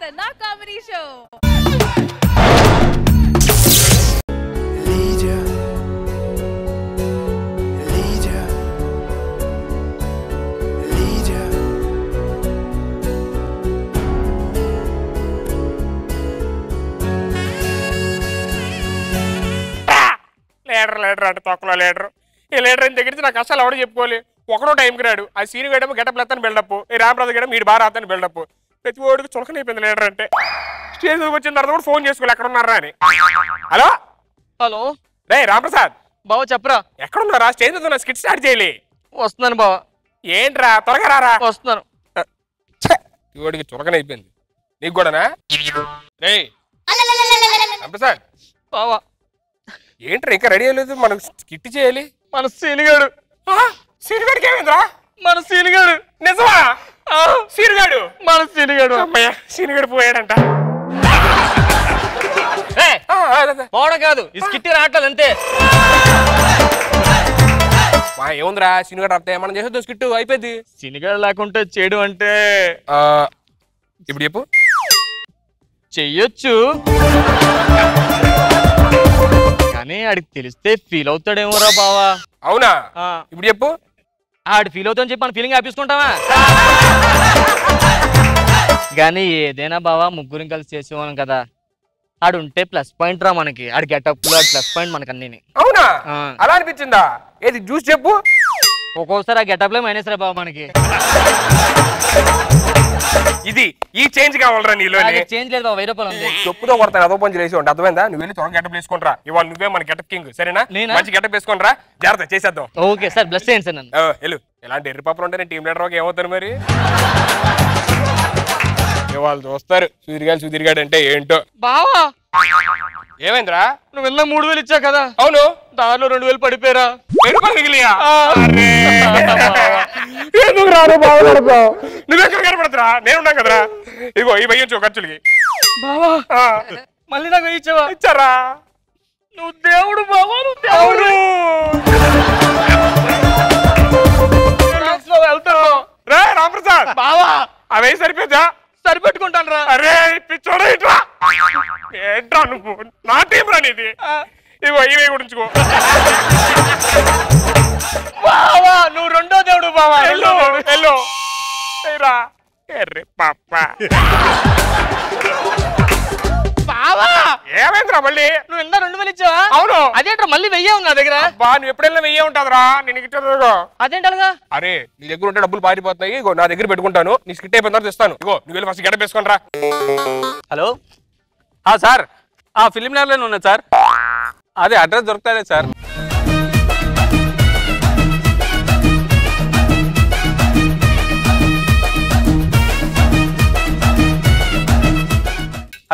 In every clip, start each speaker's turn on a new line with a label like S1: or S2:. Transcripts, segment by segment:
S1: ఖతర్నాక్ comedy show.
S2: Leader అంటే తొక్కలో leader. ఈ లీడర్ అని దగ్గర నాకు అసలు ఎవడో చెప్పుకోవాలి. ఒకడో టైంకి రాడు. ఆ సీన్ గడప గెటప్ లేదని బిల్డప్, ఈ రామరాజు గడ మీరు బాగా రాదని బిల్డప్. ప్రతి ఓడికి చులకనైపోయింది లీడర్ అంటే. స్టేజ్ వచ్చిన తర్వాత కూడా ఫోన్ చేసుకోవాలి ఎక్కడ ఉన్నారా అని. హలో
S3: హలో
S2: రే రామప్రసాద్
S3: బావా చెప్పరా.
S2: ఎక్కడున్నారా? స్టేజ్ మీద స్కిట్ స్టార్ట్ చేయాలి.
S3: వస్తున్నాను బావా.
S2: ఏంట్రా త్వరగా రారా.
S3: వస్తున్నాను.
S2: ఓడికి చులకనైపోయింది. నీకు కూడానా? రే రామప్రసాద్
S3: బావా
S2: ఏంట్రా ఇంకా రెడీ అవ్వలేదు? మనం స్కిట్ చేయాలి.
S3: మన సీనిగాడు.
S2: సీనిగాడికి ఏమైందిరా?
S3: మన సీనిగాడు.
S2: నిజమా? సీనిగాడు
S3: మన సీనిగాడు.
S2: అమ్మయ్య సీనిగాడు పోయాడంట.
S3: పోవడం కాదు, ఈ స్కిట్ రావట్లేదు అంతే.
S2: ఏముందిరా సీనిగాడు అర్థం మనం చేసేద్దాం. స్కిట్ అయిపోయింది.
S3: సీనిగాడు లేకుంటే చేయడం అంటే
S2: ఇప్పుడు చెప్పు.
S3: చెయ్యొచ్చు కానీ ఆడికి తెలిస్తే ఫీల్ అవుతాడేమోరా బావా.
S2: అవునా? ఇప్పుడు చెప్పు.
S3: ఆడు ఫీల్ అవుతాడని చెప్పి మన ఫీలింగ్ ఆపిస్తుంటావా? కానీ ఏదైనా బావా ముగ్గురిని కలిసి చేసేవాళ్ళం కదా. ఆడు ఉంటే ప్లస్ పాయింట్ రా మనకి. ఆడి గెటప్ లో ప్లస్ పాయింట్ మనకు అన్ని.
S2: అవునా? అలా అనిపించిందా? ఏది చూసి చెప్పు.
S3: ఒక్కోసారి ఆ గెటప్ లో మైనస్ రా బావా మనకి.
S2: ఇది ఈ చేంజ్ కావాలరా నీలో.
S3: చేంజ్ లేదు బాబు. 1000 రూపాయలు ఉంది.
S2: చెప్పుతో కొడతాను అదో పని చేసి ఉంటే అర్థమైందా? నువ్వు వెళ్ళి త్వరగా గెటప్ వేసుకుంటా. ఇవాళ నువ్వే మన గెటప్ కింగ్. సరేనా? మంచి గెటప్ వేసుకుంటా. జాగ్రత్త చేసేద్దాం.
S3: ఓకే సార్ బ్లెస్ చేయండి సార్ నన్ను.
S2: వెళ్ళు. ఇలాంటి ఎర్రి పాపలు ఉంటే నేను టీం లీడర్ ఏమవుతాను మరి. వాళ్ళు చూస్తారు సుధీర్గాడు అంటే ఏంటో.
S3: బావా
S2: ఏమైందిరా?
S3: నువ్వు వెళ్ళిన 3000 ఇచ్చా కదా.
S2: అవును.
S3: దానిలో 2000 పడిపోయారా?
S2: 2000 మిగిలియా? ఎందుకు రాను బాగుపడతావు? నువ్వెక్కడ కనపడతారా? నేనున్నా కదరా. ఇగో ఈ వెయ్యొచ్చు ఖర్చులకి.
S3: బావా మళ్ళీ నాకు ఇచ్చావా?
S2: ఇచ్చారా?
S3: నువ్వు దేవుడు బావా. నువ్వు దేవుడు. వెళ్తాను
S2: రే రామప్రసాద్
S3: బావా.
S2: అవే సరిపోద్దా?
S3: సరిపెట్టుకుంటాను రా.
S2: అరే పిచ్చోడా ఇట్లా ఏంట్రా నువ్వు? నా టీం రా నీది. ఇగో ఇవే గురించుకో.
S3: బావా నువ్వు రెండో దేవుడు బావా.
S2: ఎల్లో రా. ఎర్రే పాప
S3: బావా.
S2: ఏమైందిరా మళ్ళీ?
S3: నువ్వు ఎంత 2000 ఇచ్చావా?
S2: అవును.
S3: అదేంట్రా మళ్ళీ 1000 ఉంది నా దగ్గర.
S2: బా నువ్వు ఎప్పుడైనా 1000 ఉంటుందిరా. నేను ఇచ్చా.
S3: అదేంటలుగా?
S2: అరే నీ దగ్గర ఉంటే డబ్బులు పారిపోతున్నాయి. ఇగో నా దగ్గర పెట్టుకుంటాను. నీ స్కిట్ అయిపోయిన తర్వాత ఇస్తాను. ఇగో నువ్వు వెళ్ళి ఫస్ట్ గెటప్ వేసుకొని రా.
S4: హలో సార్ ఫిలిం నగర్లోనే ఉన్నా సార్. అదే అడ్రస్ దొరుకుతాడే sir.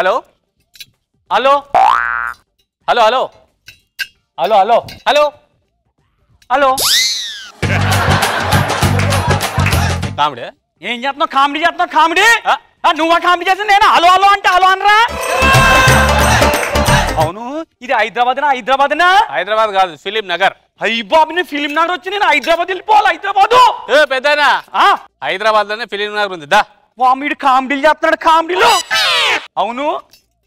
S4: Hello hello hello hello hello hello hello hello comedy
S3: ఏం చేస్తున్నావు? కామెడీ చేస్తున్నావు? కామెడీ నువ్వా కామెడీ చేస్తా? నేను హలో హలో అంటే హలో అనరా? అవును ఇది హైదరాబాద్
S4: హైదరాబాద్ కాదు ఫిలిం నగర్.
S3: అయ్యి బాబు నేను ఫిలిం నగర్ వచ్చి నేను హైదరాబాద్ వెళ్ళిపోవాలి. హైదరాబాదు
S4: పెద్దనా హైదరాబాద్ లోనే ఫిలిం నగర్ ఉంది. దా
S3: వామిడి కామెడీలు చేస్తున్నాడు. కామెడీలో అవును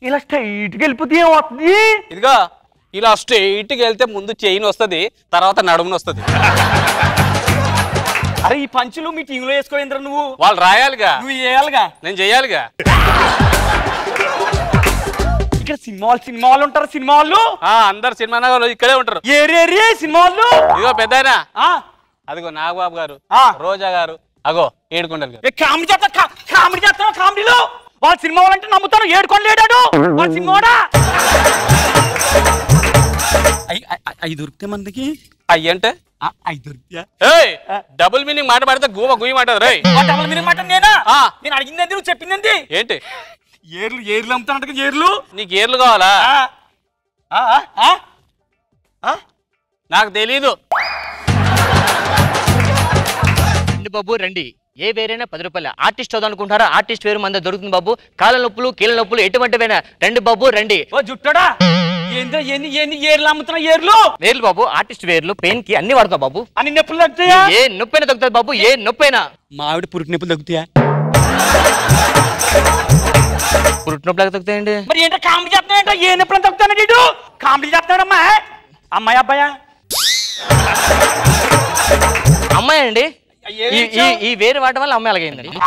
S3: ఇలా స్ట్రైట్ గా వెళ్ళిపోతే ఏమవుతుంది?
S4: ఇదిగో ఇలా స్ట్రైట్ గా వెళ్తే ముందు చైన్ వస్తుంది, తర్వాత నడుమును వస్తుంది.
S3: అరే ఈ పంచులు మీ టీంలో వేసుకోవేంద్ర నువ్వు?
S4: వాళ్ళు రాయాలిగా,
S3: నువ్వు చేయాలిగా,
S4: నేను చెయ్యాలిగా.
S3: ఇక్కడ సినిమాలు ఉంటారు. సినిమాలు
S4: అందరు సినిమా నగర్ ఇక్కడే ఉంటారు.
S3: ఏరే సినిమాలు.
S4: ఇదిగో పెద్దనా అదిగో నాగబాబు గారు, రోజా గారు, అగో ఏడుకొండలు గారు.
S3: కామెడీ చేస్తున్నావు. కామెడీలో వాళ్ళ సినిమా వాళ్ళంటే నమ్ముతాను. ఏడుకొండలేడాడు వాళ్ళ సినిమాడా? అవి దొరికితే మందికి
S4: అయ్యంటే డబుల్ మీనింగ్ మాట పడితే గూవ గుయ్యి మాట.
S3: డబుల్ మీనింగ్ మాట నేనా? నేను అడిగింది నువ్వు చెప్పింది ఏంటి? ఏర్లు అమ్ముతానంట. ఏర్లు
S4: నీకు ఏర్లు కావాలా? నాకు తెలీదు.
S3: బాబు రండి. ఏ వేరైనా 10 రూపాయలు. ఆర్టిస్ట్ అవుదాం అనుకుంటారా? ఆర్టిస్ట్ వేరు మన దొరుకుతుంది బాబు. కాళ్ళ నొప్పులు కీళ్ళ నొప్పులు ఎటువంటివైనా రండి బాబు రండి. ఓ జుట్టడా ఏర్లు అమ్ముతున్నా? వేర్లు బాబు. ఆర్టిస్ట్ వేర్లు పెయిన్ కి అన్ని వాడతావు బాబు. అన్ని నొప్పులు తగ్గుతాయా? ఏ నొప్పైనా తగ్గుతుంది బాబు. ఏ నొప్పైనా.
S5: మావిడి పురుటి నొప్పులు తగ్గుతాయా?
S3: పుట్టినప్పుడు తగ్గుతాయండి.
S1: మరి ఏంటో కామెడీ చేస్తున్నాడు, ఏ నొప్పులు తగ్గుతాను ఇటు కామెడీ చేస్తున్నాడమ్మా. అమ్మాయి అబ్బాయా?
S3: అమ్మాయి అండి. ఈ వేరు వాడటం వల్ల అమ్మాయి అలాగైందండి.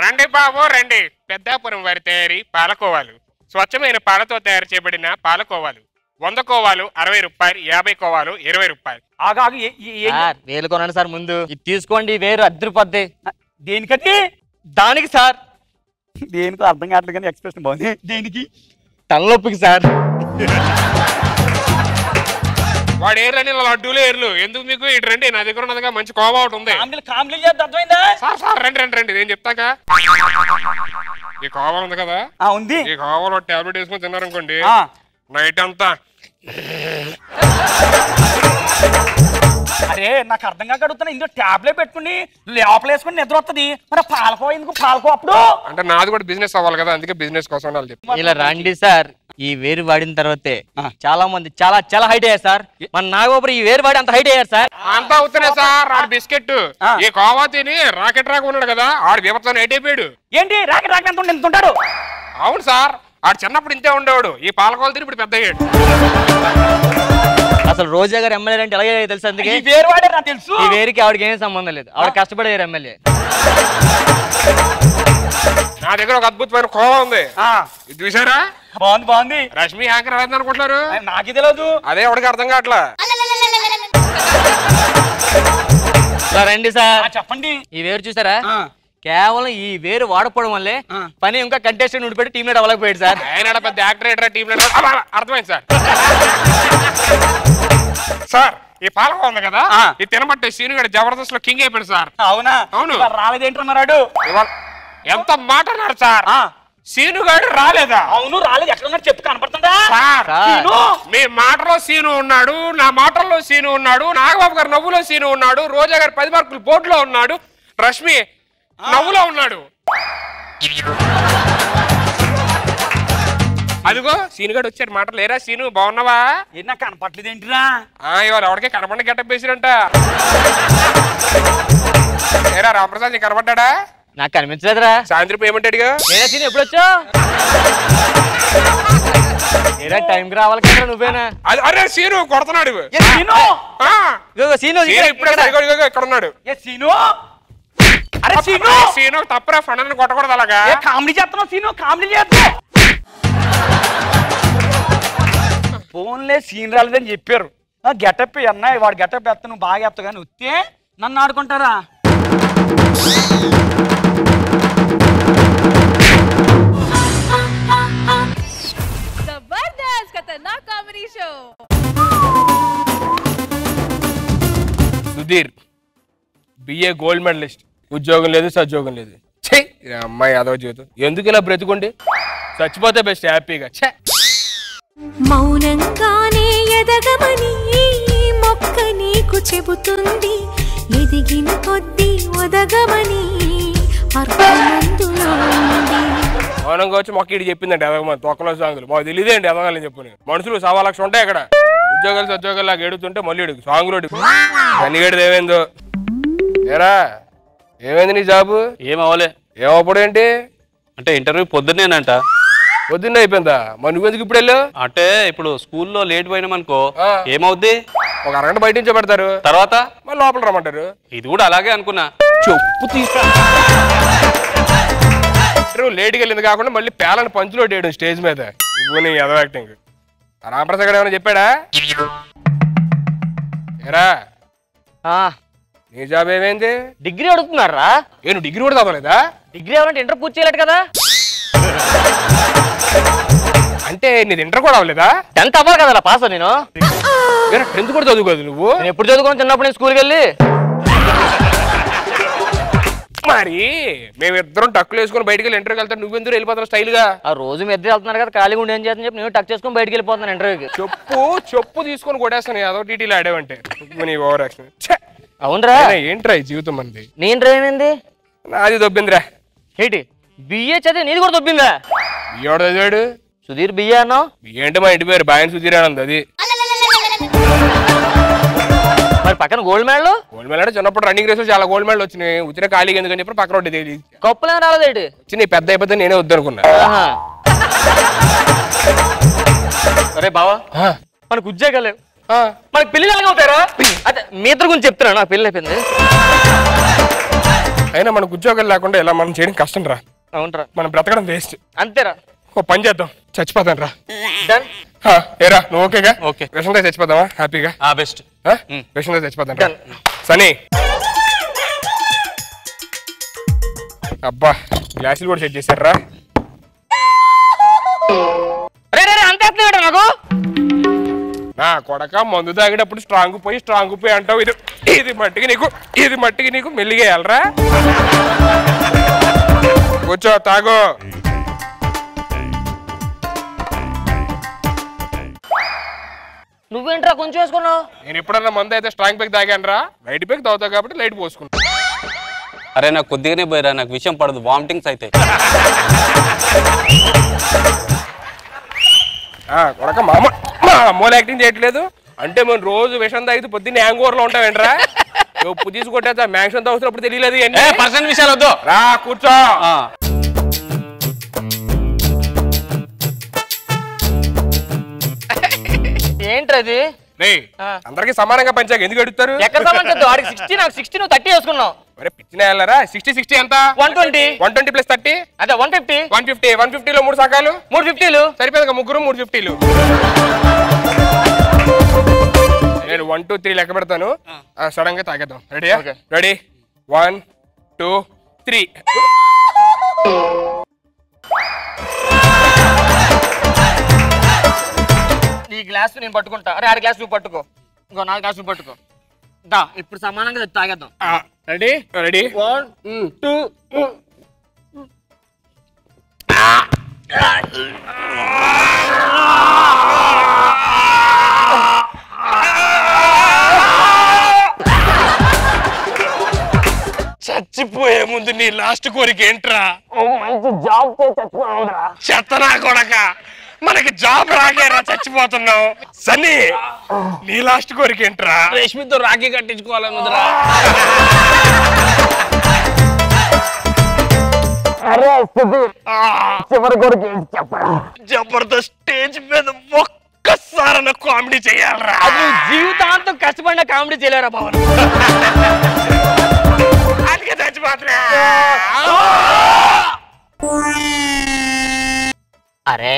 S2: రండి బాబు రండి. పెద్దాపురం వారి తయారీ పాలకోవాలు. స్వచ్ఛమైన పాలతో తయారు చేయబడిన పాలకోవాలు. 100 కోవాలు 60 రూపాయలు, 50 కోవాలు 20 రూపాయలు.
S1: ఆగాగు
S3: వేలు కొనండి సార్ ముందు. ఇది తీసుకోండి, వేరు అద్దరిపోద్ది.
S1: దేనికది?
S3: దానికి సార్.
S1: దేనికో అర్థం కావట్లేదు కానీ ఎక్స్ప్రెషన్ బాగుంది. దేనికి?
S3: తలనొప్పికి సార్.
S2: వాడు ఏర్లని లడ్డూలు ఏర్లు ఎందుకు మీకు? ఇటు రండి, నా దగ్గర ఉన్నదిగా మంచి కోవా ఒకటి ఉంది.
S1: కామెడీ చేద్దాం, అర్థమైందా?
S2: సార్ రండి రండి రండి, నేను చెప్తాక. ఈ కోవా ఉంది కదా,
S1: ఉంది.
S2: ఈ కోవాలో టాబ్లెట్ వేసుకొని తిన్నారనుకోండి నైట్ అంతా.
S1: అరే నాకు అర్థం కాక అడుగుతున్నా, ఇందులో టాబ్లెట్ పెట్టుకుని లోపల వేసుకుని నిద్ర వస్తుంది. మరి పాలకో ఎందుకు? పాలకో అప్పుడు
S2: అంటే నాది కూడా బిజినెస్ అవ్వాలి కదా, అందుకే బిజినెస్ కోసం వాళ్ళు చెప్పి.
S3: ఇలా రండి సార్. ఈ వేరు వాడిన తర్వాతే చాలా మంది చాలా చాలా హైట్ అయ్యారు సార్. మన నాగోపురం ఈ వేరు వాడి అంత హైట్ అయ్యారు సార్.
S2: అంతా అవుతున్నాయి సార్. ఆడు బిస్కెట్ ఈ కోవా తిని రాకెట్ రాక ఉన్నాడు కదా, ఆడు విపత్సం నైట్ అయిపోయాడు.
S1: ఏంటి రాకెట్ రాకెట్ ఎంత ఉంటాడు?
S2: అవును సార్, ఆడు చిన్నప్పుడు ఇంతే ఉండేవాడు. ఈ పాలకోలు తిని ఇప్పుడు పెద్ద అయ్యాడు.
S3: అసలు రోజా గారు ఎమ్మెల్యే అంటే ఎలాగే తెలుసు. అందుకే
S1: వేరు వాడే నాకు తెలుసు.
S3: ఈ వేరుకి ఆవిడకి ఏం సంబంధం లేదు. ఆవిడ కష్టపడేవారు ఎమ్మెల్యే.
S2: నా దగ్గర ఒక అద్భుతమైన కోవా ఉంది, ఇది చూసారా?
S1: బాగుంది బాగుంది.
S2: రష్మి యాంకర్ అయింది అనుకుంటున్నారు,
S1: నాకే తెలియదు.
S2: అదే ఎవరికి అర్థం కావట్లా.
S3: ఇలా రండి సార్.
S1: చెప్పండి.
S3: ఈ వేరు చూసారా? కేవలం ఈ వేరు వాడకపోవడం వల్లే పని ఇంకా కంటెస్టెంట్ ఉండిపోయి టీమ్ లీడర్ అవ్వలేకపోయాడు సార్.
S2: ఆయన పెద్ద యాక్టర్ ఎయిటర్ టీమ్ లీడర్. అర్థమైంది సార్. సార్ ఈ పాలకో ఉంది కదా, ఇది తినబట్టే సీను గడి జబర్దస్త్ లో కింగ్ అయిపోయాడు సార్.
S1: అవునా?
S2: అవును.
S1: రాలేదేంటున్నాడు?
S2: ఎంత మాట అన్నాడు సార్. సీను గారు రాలేదా?
S1: అవును రాలేదు. ఎక్కడ ఉన్నాడు చెప్పు, కనపడుతుందా
S2: సార్? మీ మాటలో సీను ఉన్నాడు, నా మాటల్లో సీను ఉన్నాడు, నాగబాబు గారు నవ్వులో సీను ఉన్నాడు, రోజా గారు 10 మార్కులు బోర్డులో ఉన్నాడు, రష్మి నవ్వులో ఉన్నాడు. అదిగో సీను గడు వచ్చాడు. మాటలు లేరా సీను, బాగున్నావా?
S1: నాకు కనపట్లేదు ఏంటిరా?
S2: ఇవాళ ఎవరికే కనపడి గెటప్ వేసిరంట. ఏరా రామప్రసాద్ నీకు కనపడ్డా?
S3: నాకు కనిపించలేదురా.
S2: సాయంత్రం పేమెంట్ అడిగా.
S3: సీను ఎప్పుడు వచ్చా? ఏరా టైంకి రావాలి కదా నువ్వేనా?
S2: అరే సీను కొడుతున్నాడు.
S3: సీను
S2: ఇక్కడ ఉన్నాడు. సీను తప్పరా, ఫండ్ కొట్టకూడదు అలాగా.
S1: కామెడీ చేస్తున్నావు సీను, కామెడీ చేస్తున్నావు. ఫోన్లే సీన్ రాలేదని చెప్పారు. గెటప్ అన్నాయి, వాడు గెటప్ ఎత్తా, నువ్వు బాగా ఎత్తావు కానీ వస్తే నన్ను ఆడుకుంటారా?
S5: Jabardasth Khatarnak comedy show.
S2: Sudheer BA gold medallist, ఉద్యోగం లేదు సద్యోగం లేదు. అమ్మాయి అదవ జీవితం ఎందుకు ఇలా బ్రతుకుండి, చచ్చిపోతే బెస్ట్ హ్యాపీగా.
S6: మౌనంగానే ఎదగమని మొక్క నీకు చెబుతుంది, ఎదిగిన కొద్దీ ఒదగమని
S2: మౌనంగా వచ్చి మొక్క ఇటు చెప్పిందండి ఎదగమని. తొక్కలో సాంగులు మాకు తెలియదేండి ఎదగాలని చెప్పని. మనుషులు 1.25 లక్షలు ఉంటాయి అక్కడ. ఉద్యోగాలు సద్యోగాలు లాగా ఏడుతుంటే మళ్ళీ అడుగు సాంగులు అడుగు. కన్నిగడిది ఏమైందో ఏరా? ఏమైంది నీ జాబు?
S4: ఏమవలే.
S2: ఏమప్పుడు ఏంటి
S4: అంటే ఇంటర్వ్యూ పొద్దున్నేనంట.
S2: పొద్దున్నే అయిపోయిందా? మరి నువ్వెందుకు ఇప్పుడు వెళ్ళావు?
S4: అంటే ఇప్పుడు స్కూల్లో లేట్ పోయినామనుకో ఏమవుద్ది?
S2: ఒక అరగంట బయట నుంచో పెడతారు,
S4: తర్వాత
S2: మళ్ళీ లోపల రమ్మంటారు.
S4: ఇది కూడా అలాగే అనుకున్నా.
S2: చెప్పు తీస్తా లేట్కి వెళ్ళింది కాకుండా మళ్ళీ పేలని పంచులో వేయడం స్టేజ్ మీద. నువ్వు ఎదవ యాక్టింగ్. రామప్రసాద్ గారు ఏమైనా చెప్పాడా? ఏరా నీ జాబ్ ఏమైంది?
S3: డిగ్రీ అడుగుతున్నారా?
S2: నువ్వు డిగ్రీ కూడా చదవలేదా?
S3: డిగ్రీ అవ్వాలంటే ఇంటర్ పూర్తి చేయలేడు కదా.
S2: అంటే నీది ఇంటర్ కూడా అవ్వలేదా?
S3: 10th అవ్వాలి కదా పాస్. నేను
S2: 10th కూడా చదువుకోదు నువ్వు?
S3: నేను ఎప్పుడు చదువుకుని చిన్నప్పుడు నేను స్కూల్కి వెళ్ళి.
S2: మరి మేమిద్దరం టక్కులు వేసుకుని బయటకు వెళ్ళి ఇంటర్వ్యూకి వెళ్తాను, నువ్వెందుకు వెళ్ళిపోతావు స్టైల్ గా?
S3: ఆ రోజు మీ ఇద్దరు వెళ్తున్నారు కదా, ఖాళీగా ఉండి ఏం చేస్తాను చెప్పి నేను టక్ చేసుకుని బయటకు వెళ్ళిపోతున్నాను ఇంటర్వ్యూకి.
S2: చెప్పు తీసుకొని కొట్టేస్తాను అదో టీటీలో ఆడేవంటే. నీ ఓవర్ యాక్షన్.
S3: అవునరా?
S2: ఏంట్రా ఈ జీవితం మనది.
S3: నీ ఇంటర్ ఏమైంది?
S2: నాది దొబ్బిందిరా.
S3: ఏంటి బిఏ చదివి నీది కూడా దొబ్బిందా?
S2: బియ్యోడు చదివాడు.
S3: సుధీర్ బిఏ అన్నావు?
S2: బియ్య అంటే మా ఇంటి పేరు బాయన్ సుధీర్ అని ఉంది. అది
S3: మరి పక్కన గోల్డ్ మెడల్
S2: అంటే చిన్నప్పుడు రన్నింగ్ రేస్ చాలా గోల్డ్ మెడల్ వచ్చినాయి. వచ్చిన ఖాళీగా ఎందుకని చెప్పి పక్కన ఒకటి
S3: కప్పులు ఏమైనా రాలేదేంటి?
S2: చిన్న పెద్ద అయిపోతే నేనే వద్దనుకున్నా.
S3: అరే బావా మనకు ఉద్యోగాలు లేవు, మనకి పెళ్ళిళ్ళు ఎలాగ అవుతారా? అదే మీ ఇద్దరు గురించి చెప్తున్నా, నాకు పెళ్ళి అయిపోయింది.
S2: అయినా మనకు ఉద్యోగాలు లేకుండా ఇలా మనం చేయడం కష్టం రా.
S3: అవునరా,
S2: మనం బ్రతకడం వేస్ట్.
S3: అంతేరా.
S2: ఓ పని చేద్దాం, చచ్చిపోతాను రా.
S3: డన్.
S2: ఏరా నువ్వు ఓకేగా?
S4: ఓకే.
S2: విషంతో చచ్చిపోతావా హ్యాపీగా?
S4: బెస్ట్.
S2: విషంతో చచ్చిపోతాను రా. సనీ అబ్బా గ్లాసులు కూడా సెట్ చేశారా?
S3: అంతే నాకు
S2: నా కొడక మందు తాగేటప్పుడు స్ట్రాంగ్ పోయి అంటావు. ఇది మట్టికి నీకు మెల్లిగా వెళ్ళరా. కూర్చో తాగు.
S3: నువ్వేంట్రా కొంచెం వేసుకున్నావు?
S2: నేను ఎప్పుడన్నా మందు అయితే స్ట్రాంగ్ పేక్ తాగాను రా. లైట్ పేక్ తాగుతావు కాబట్టి లైట్ పోసుకున్నా.
S4: అరే నాకు కొద్దిగానే పోయిరా, నాకు విషయం పడదు, వామిటింగ్స్ అయితే.
S2: కొడక మా అమ్మోలు యాక్టింగ్ చేయట్లేదు అంటే మేము రోజు విషం తాగితే పొద్దున్న హ్యాంగోవర్లో ఉంటావేంట్రా? ఉప్పు తీసుకొట్టా మ్యాక్షన్ తాగుతున్నప్పుడు తెలియలేదు.
S4: పర్సనల్ విషయాలు వద్దు,
S2: రా కూర్చో.
S3: ఏంట్రది?
S2: అందరికి సమానంగా పంచాక ఎందుకు అడుగుతారు?
S3: ఎక్కడ సమానం? వాడికి 60, నాకు 60, నువ్వు 30 వేసుకున్నావు.
S2: పిచ్చిన వెళ్ళరా? 60 ఎంత?
S3: 120.
S2: 120 ప్లస్ 30
S3: అదే 150.
S2: 150లో 3 సకాలు
S3: 350లు
S2: సరిపోయింది. ముగ్గురు 350లు. నేను 1 2 3 లెక్క పెడతాను, సడన్ గా తాగేద్దాం. రెడీయా? రెడీ 1 2 3.
S3: ఈ గ్లాస్ నేను పట్టుకుంటా. అరే 6 గ్లాస్ నువ్వు పట్టుకో, ఇంకో 4 గ్లాస్ నువ్వు పట్టుకో. దా ఇప్పుడు సమానంగా తాగేద్దాం.
S2: Ready ready 1 2. చచ్చిపోయే ముందు నీ లాస్ట్ కోరిక ఏంట్రా? చెత్తనా కొడక, మనకి జాబ్ రాకేరా చచ్చిపోతున్నావు. సన్నీ నీ లాస్ట్ కోరిక ఏంట్రా?
S4: రేష్మితో రాఖీ కట్టించుకోవాలన్నదిరా.
S3: చివరి కోరిక ఏంటి చెప్పరా?
S2: జబర్దస్త్ స్టేజ్ మీద ఒక్కసారి కామెడీ చేయాలరా.
S3: అది జీవితాంతం కష్టపడిన కామెడీ చేయలేరా బావన్?
S2: అందుకే చచ్చిపోతున్నా.
S3: అరే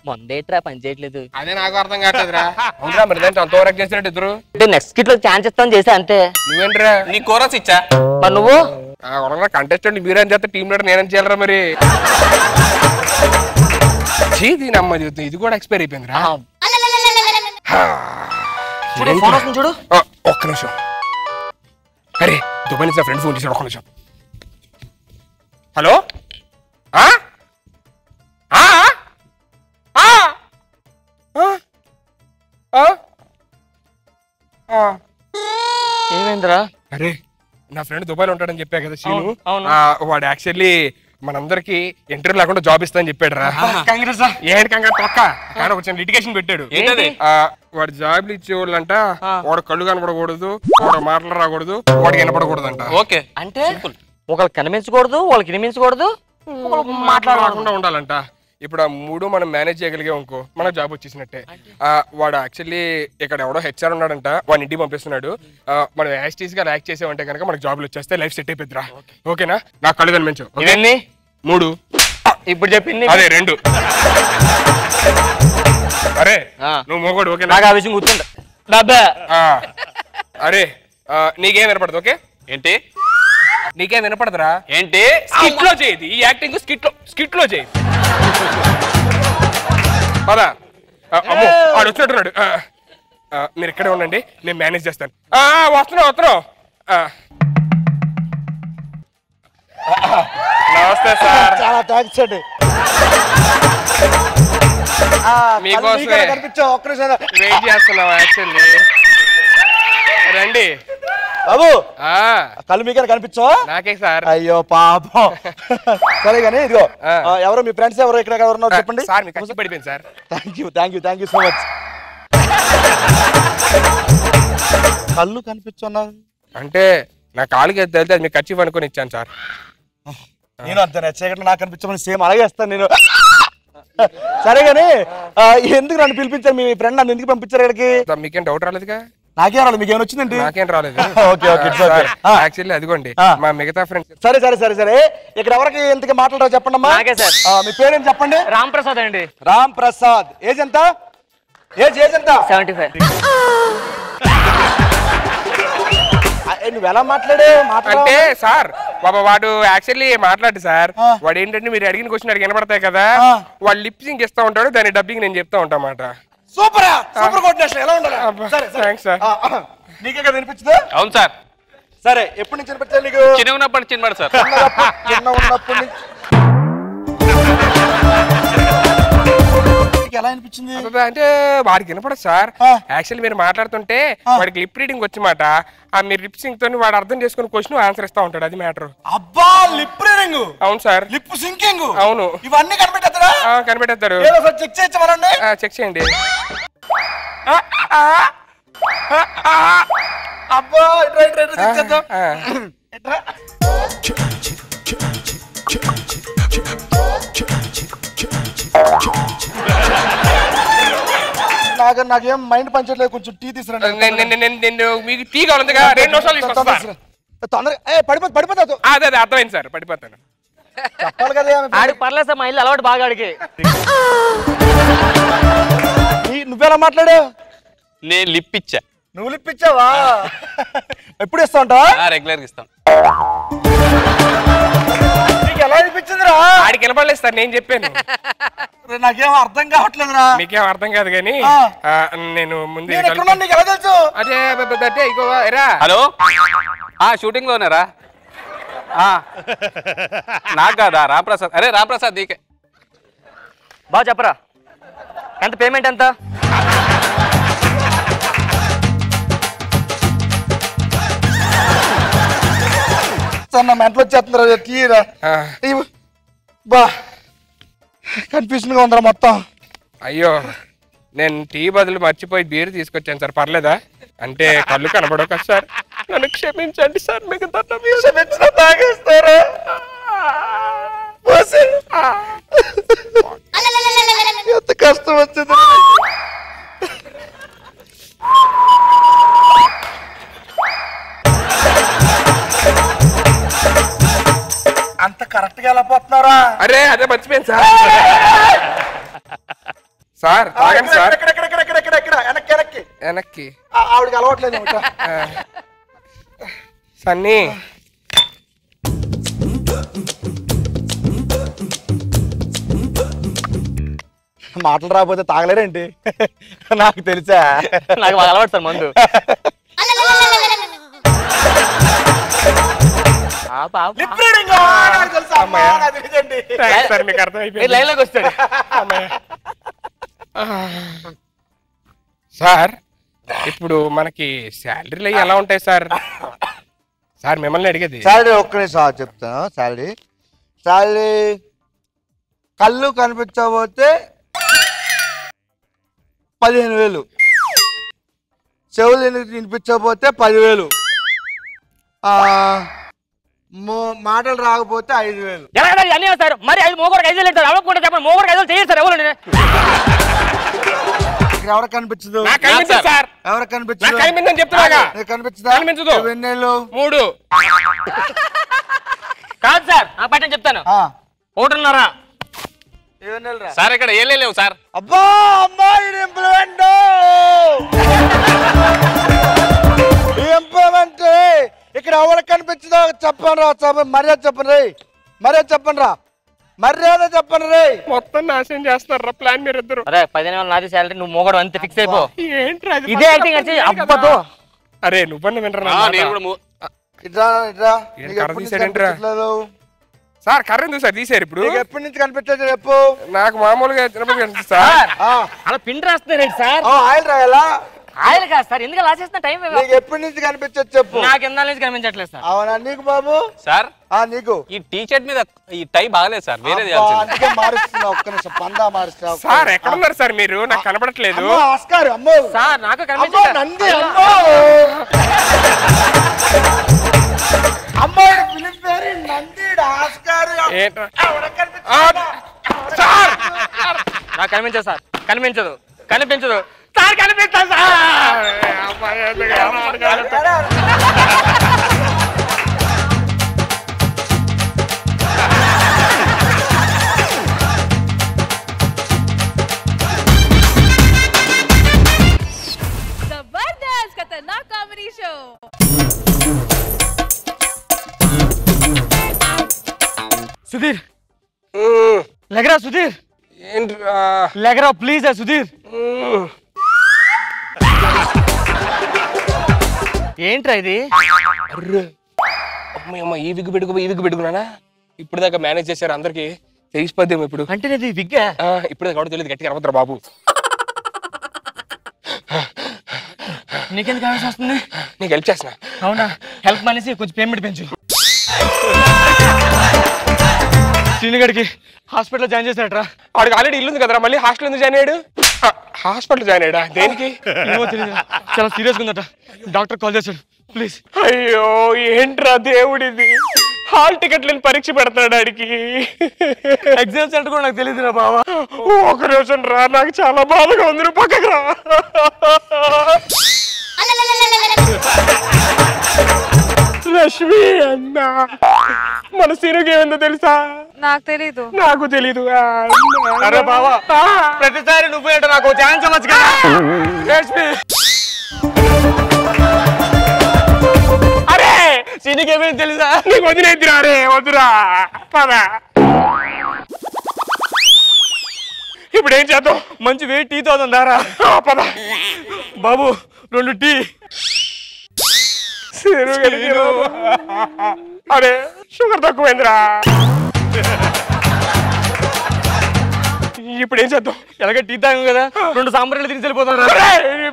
S3: మొందేట్రా పని చేయట్లేదు.
S2: అదే నాకు అర్థం కావట్లేదురా. అవునరా మరి దాంట్లో అంత ఓవర్ యాక్ట్ చేసినట్టు ఇద్దరు.
S3: నెక్స్ట్ కిట్ లో ఛాన్స్ ఇస్తాను చేసా అంతే.
S2: నువ్వేంట్రా?
S4: నీ కోరస్ ఇచ్చా.
S3: మరి నువ్వు
S2: కంటెస్టెంట్ మీరేం చేస్తే టీమ్ లీడర్ నేనేం చేయాలరా మరి? దీని అమ్మ చూద్దాం, ఇది కూడా ఎక్స్పైర్ అయిపోయిందిరా.
S3: చూడు
S2: ఒక్క నిమిషం. అరే దుబాయ్ నుంచి నా ఫ్రెండ్ ఫోన్ చేశాడు, ఒక్క నిమిషం. హలో
S3: ఏమైందిరా?
S2: అరే నా ఫ్రెండ్ దుబాయ్లో ఉంటాడని చెప్పా కదా సీను. వాడు యాక్చువల్లీ మనందరికి ఇంటర్వ్యూ లేకుండా జాబ్ ఇస్తా అని చెప్పాడు రా. ఏంటి కంగారు తొక్క, కానీ ఒక చిన్న లిటిగేషన్ పెట్టాడు. వాడు జాబ్లు ఇచ్చేవాళ్ళంట వాడు కళ్ళు కనపడకూడదు, వాడు మాటలు రాకూడదు, వాడికి వినపడకూడదు అంట.
S4: ఓకే
S3: అంటే ఒకళ్ళు కనిపించకూడదు, వాళ్ళకి వినిపించకూడదు,
S2: మాట్లాడకుండా ఉండాలంట. ఇప్పుడు ఆ 3 మనం మేనేజ్ చేయగలిగే ఇంకో మనకు జాబ్ వచ్చేసినట్టే. వాడు యాక్చువల్లీ ఇక్కడ ఎవడో హెచ్ఆర్ ఉన్నాడంట, వాడిని ఇంటికి పంపిస్తున్నాడు. మనం యాక్టీస్ గా యాక్ట్ చేసామంటే కనుక మనకు జాబ్లు వచ్చేస్తే లైఫ్ సెట్ అయిపోద్దిరా. ఓకేనా? నాకు కళ్ళు కనిపించు. 3
S3: ఇప్పుడు చెప్పింది
S2: అదే 2. అరే నువ్వు మోగోడు ఓకే?
S3: నాకు ఆ విషయం గుర్తుందా?
S2: అరే నీకేం వినపడదు? ఓకే
S4: ఏంటి?
S2: నీకేం వినపడదురా?
S4: ఏంటి?
S2: స్కిట్ లో చేయదు ఈ యాక్టింగ్, స్కిట్ లో చేయి. పదా అమ్మో వాడు వచ్చినట్టున్నాడు. మీరు ఇక్కడే ఉండండి, నేను మేనేజ్ చేస్తాను. వస్తున్నావు. నమస్తే సార్.
S7: చాలా థ్యాంక్స్ అండి.
S2: మీకోసమే వెయిట్ చేస్తున్నాం యాక్చువల్లీ. రండి
S7: బాబు. కళ్ళు మీకే కనిపించవా?
S2: నాకే సార్.
S7: అయ్యో పాపం. సరే కానీ ఇదిగో ఎవరో మీ ఫ్రెండ్స్ ఎవరో ఇక్కడ ఎవరున్నారు చెప్పండి.
S2: సార్ మీకు కష్టపడిపోయింది sir.
S7: Thank you so much. కళ్ళు కనిపించున్నారు
S2: అంటే నా కాలుకి తెలితే అది మీకు ఖర్చు అనుకుని ఇచ్చాను సార్.
S7: నేను అంతే చీకట్లో నాకు కనిపించమని సేమ్ అలాగే వేస్తాను నేను. సరే గానీ ఎందుకు నన్ను పిలిపించారు? మీ ఫ్రెండ్ నన్ను ఎందుకు పంపించారు ఇక్కడికి?
S2: మీకేం డౌట్ రాలేదుగా?
S7: నాకేం రాలేదు, మీకేమైనా వచ్చిందండి?
S2: నాకేం రాలేదు.
S7: ఓకే ఓకే
S2: యాక్చువల్లీ అదిగోండి మా మిగతా ఫ్రెండ్స్.
S7: సరే సరే సరే సరే ఇక్కడ ఎవరికి ఎంతగా మాట్లాడారో చెప్పండి అమ్మా. మీ పేరేం చెప్పండి?
S3: రామ్ ప్రసాద్ అండి.
S7: రామ్ ప్రసాద్. ఏజ్ ఎంత? ఏజ్ ఎంత?
S3: 75.
S7: నువ్వు ఎలా మాట్లాడే
S2: అంటే సార్ బాబా వాడు యాక్చువల్లీ మాట్లాడు సార్. వాడు ఏంటంటే మీరు అడిగిన క్వశ్చన్ అడిగి వినపడతాయి కదా, వాడు లిప్సింగ్ ఇస్తా ఉంటాడు, దాని డబ్బింగ్ నేను చెప్తా ఉంటా మాట.
S7: Super super coordination. ఎలా ఉండాలి?
S2: Thanks sir.
S7: నీకే కదా వినిపించదు?
S4: అవును సార్.
S7: సరే ఎప్పటి నుంచి వినిపించాలి నీకు?
S4: చిన్న ఉన్నప్పటి సార్.
S7: చిన్న ఉన్నప్పటి నుంచి ఎలా అనిపించింది?
S2: అంటే వాడికి వినపడదు సార్. యాక్చువల్లీ మీరు మాట్లాడుతుంటే వాడికి లిప్ రీడింగ్ వచ్చి మాట, మీరు లిప్ సింగ్ తోని వాడు అర్థం చేసుకుని క్వశ్చన్ ఆన్సర్ ఇస్తా ఉంటాడు. అది మ్యాటర్.
S7: అబ్బా లిప్ రీడింగ్.
S2: అవును సార్.
S7: Lip sinking.
S2: అవును.
S7: ఇవన్నీ కనిపెట్టేస్తారా?
S2: కనిపెట్టేస్తారు.
S7: చెక్ చేయొచ్చు.
S2: చెక్ చేయండి.
S7: అబ్బా చెక్ చేద్దాం. నాకేం మైండ్ పంచట్లేదు, కొంచెం టీ తీసుకురండి.
S2: మీకు టీ కావాలందిగా 2 నిమిషాలు తీసుకొస్తా.
S7: తొందరగా పడిపోతావు.
S2: అదే అర్థమైంది సార్, పడిపోతాను.
S7: చెప్పాలి కదా.
S3: ఆడికి పర్లేదు సార్, మా ఇల్లు అలవాటు బాగా ఆడికి.
S7: నువ్వెలా మాట్లాడావు?
S4: నేను లిప్ ఇచ్చా.
S7: నువ్వు లిప్ ఇచ్చావా? ఎప్పుడు ఇస్తా ఉంటావా?
S4: రెగ్యులర్ గా ఇస్తాం.
S7: నీకు ఎలా అనిపించిందిరా?
S2: ఆడికి వినపడలేదు సార్, నేను చెప్పాను.
S7: నాకేం అర్థం కావట్లేదురా.
S2: మీకేం అర్థం కాదు కానీ నేను ముందు
S7: నీకు ఎలా తెలుసు?
S2: అదే ఇగో ఎరా.
S4: హలో, షూటింగ్ లోనేరా? నాకు కాదా? రాంప్రసాద్. అరే రాంప్రసాద్ నీకే.
S3: బాగా చెప్పరా, ఎంత పేమెంట్ ఎంత?
S7: నా మెంటలు వచ్చేస్తుందిరా. తీరా బా కన్ఫ్యూజన్ గా ఉందిరా మొత్తం.
S2: అయ్యో నేను టీ బదులు మర్చిపోయి బీర్ తీసుకొచ్చాను సార్, పర్లేదా? అంటే కళ్ళు కనబడవు కదా సార్, నన్ను క్షమించండి సార్. మీకు
S7: తాగేస్తారా? ఎంత కష్టం వచ్చింది. అంత కరెక్ట్ గా ఎలా పోతున్నారా?
S2: అరే అదే మర్చిపోయాను సార్. సార్ తాగండి సార్. వెనక్కి
S7: ఆవిడకి అలవాట్లేదు
S2: సన్నీ.
S7: మాటలు రాకపోతే తాగలేరేంటి? నాకు తెలుసా,
S3: నాకు బాగా అలవాటు సార్ మందు.
S2: మీకు అర్థమైపోయింది.
S3: లైన్ లోకి వస్తాడు
S2: సార్. ఇప్పుడు మనకి శాలరీలు ఎలా ఉంటాయి సార్? సార్ మిమ్మల్ని అడిగేది.
S7: శాలరీ ఒక్క నిమిషం చెప్తాను. శాలరీ కళ్ళు కనిపించకపోతే 15,000, చెవులు వినిపించకపోతే 10,000, మాటలు రాకపోతే 5,000.
S3: అన్నీ సార్. మరి 5 మోగోడికి 5,000 అంటారు. అవ్వకుండా చెప్పండి, మోగోడికి 5,000 చేయాలి సార్. ఎవరు
S7: ఎవరికి కనిపించదు?
S2: సార్
S7: ఎవరికి కనిపించదు?
S2: కనిపించదా? కనిపించదు. 3
S3: కాదు సార్, నాకు పట్టని చెప్తాను. 1.5
S4: సార్ ఇక్కడ ఏం లేవు సార్.
S7: అబ్బా అమ్మాయి ఇంప్లిమెంట్ ఇక్కడ ఎవరికి కనిపించదో చెప్పండి రా. మర్యాద చెప్పండి రే, మర్యాద చెప్పండి రా, మర్యాద చెప్పండి రే.
S2: మొత్తం నాశనం చేస్తారా ప్లాన్ మీరు ఇద్దరు.
S3: అరే 15,000 నాది శాలరీ, నువ్వు మోగడు అంతే ఫిక్స్ అయిపో.
S2: ఏంట్రా
S3: ఇదే యాక్టింగ్ అంటే అబ్బతో.
S2: అరే నువ్వన్న వినరా? సార్ కర్ర ఎందుకు సార్ తీసారు? ఇప్పుడు
S7: ఎప్పటి నుంచి కనిపించలేదు చెప్పు.
S2: నాకు మామూలుగా సార్
S3: అలా పిండి రాస్తున్నారండి సార్.
S7: ఆయిల్ రాయాలా?
S3: ఆయన కాదు సార్, ఎందుకు అలా చేస్తున్న టైం
S7: నీకు ఎప్పటి నుంచి కనిపించచ్చు చెప్పు.
S3: నాకు ఎంత నుంచి కనిపించట్లేదు సార్.
S7: అవునా నీకు బాబు?
S4: సార్
S7: నీకు
S4: ఈ టీ షర్ట్ మీద ఈ టై బాగలేదు సార్, వేరే
S7: అందుకే మారుస్తున్నా. ఒక్క నిమిషం పందా మారుస్తున్నా.
S2: సార్ ఎక్కడున్నారు సార్ మీరు? నాకు కనపడట్లేదు.
S7: ఆస్కార్ అమ్మో
S3: సార్ నాకు
S7: అమ్మో నంది అమ్మో అమ్మో ఫిలిం పేరు నంది ఆస్కార్.
S2: సార్
S3: నాకు కనిపించదు సార్, కనిపించదు కనిపించదు సార్, కనిపిస్తుంది sir.
S5: Jabardasth Khatarnak comedy show.
S1: Sudheer లెగరా సుధీర్, లెగరా ప్లీజ్ సుధీర్.
S3: ఏంట్రా ఇది?
S2: ఈ విగ్గు పెట్టుకున్నానా? ఇప్పుడు దాకా మేనేజ్ చేశారు, అందరికి తెలిసిపోద్దేమో ఇప్పుడు.
S3: అంటే ఇది విగ్గా?
S2: ఇప్పుడు కూడా తెలియదు, గట్టిగా అరవద్దురా బాబు.
S3: నీకెందుకు కావాల్సి వస్తుంది?
S2: నీకు హెల్ప్ చేస్తున్నా.
S3: అవునా, హెల్ప్ అనేసి కొంచెం పేమెంట్ పెంచు.
S1: శ్రీనిగడికి హాస్పిటల్ జాయిన్ చేశాడరా.
S2: వాడికి ఆల్రెడీ ఇల్లు ఉంది కదరా, మళ్ళీ హాస్టల్ ఎందుకు జాయిన్ అయ్యాడు? హాస్పిటల్ జాయిన్ అయ్యాడా? దేనికి?
S1: ఏమో తెలియదు, చాలా సీరియస్గా ఉందట. డాక్టర్ కాల్ చేశాడు, ప్లీజ్.
S2: అయ్యో ఏంట్రా దేవుడిది, హాల్ టికెట్ లేని పరీక్ష పెడతాడు ఆడికి.
S1: ఎగ్జామ్ సెంటర్ కూడా నాకు తెలియదురా బావా.
S2: ఒక నిమిషం రా, నాకు చాలా బాధగా ఉంది, నువ్వు పక్కకు రా. లక్ష్మి అన్న మన సీనుకి ఏమైందో తెలుసా?
S5: నాకు తెలీదు.
S2: నాకు తెలీదు.
S1: అరే బావా, ప్రతిసారి నువ్వు ఏంటో నాకు ఛాన్స్ అవ్వచ్చు కదా. లక్ష్మి
S2: అరే
S1: సీనికి ఏమైంది తెలుసా?
S2: నీకు వదిలేద్దురా. అరే వద్దురా, పదా. ఇప్పుడు ఏం చేద్దాం?
S1: మంచి వెయిట్ టీ తోందారా.
S2: పద
S1: బాబు 2 టీ.
S2: అరే షుగర్ తక్కువైందిరా. ఇప్పుడు ఏం చేద్దాం?
S1: ఎలాగ టీ తాగాం కదా, 2 సాంబార్లు తిరిగి వెళ్ళిపోతాం.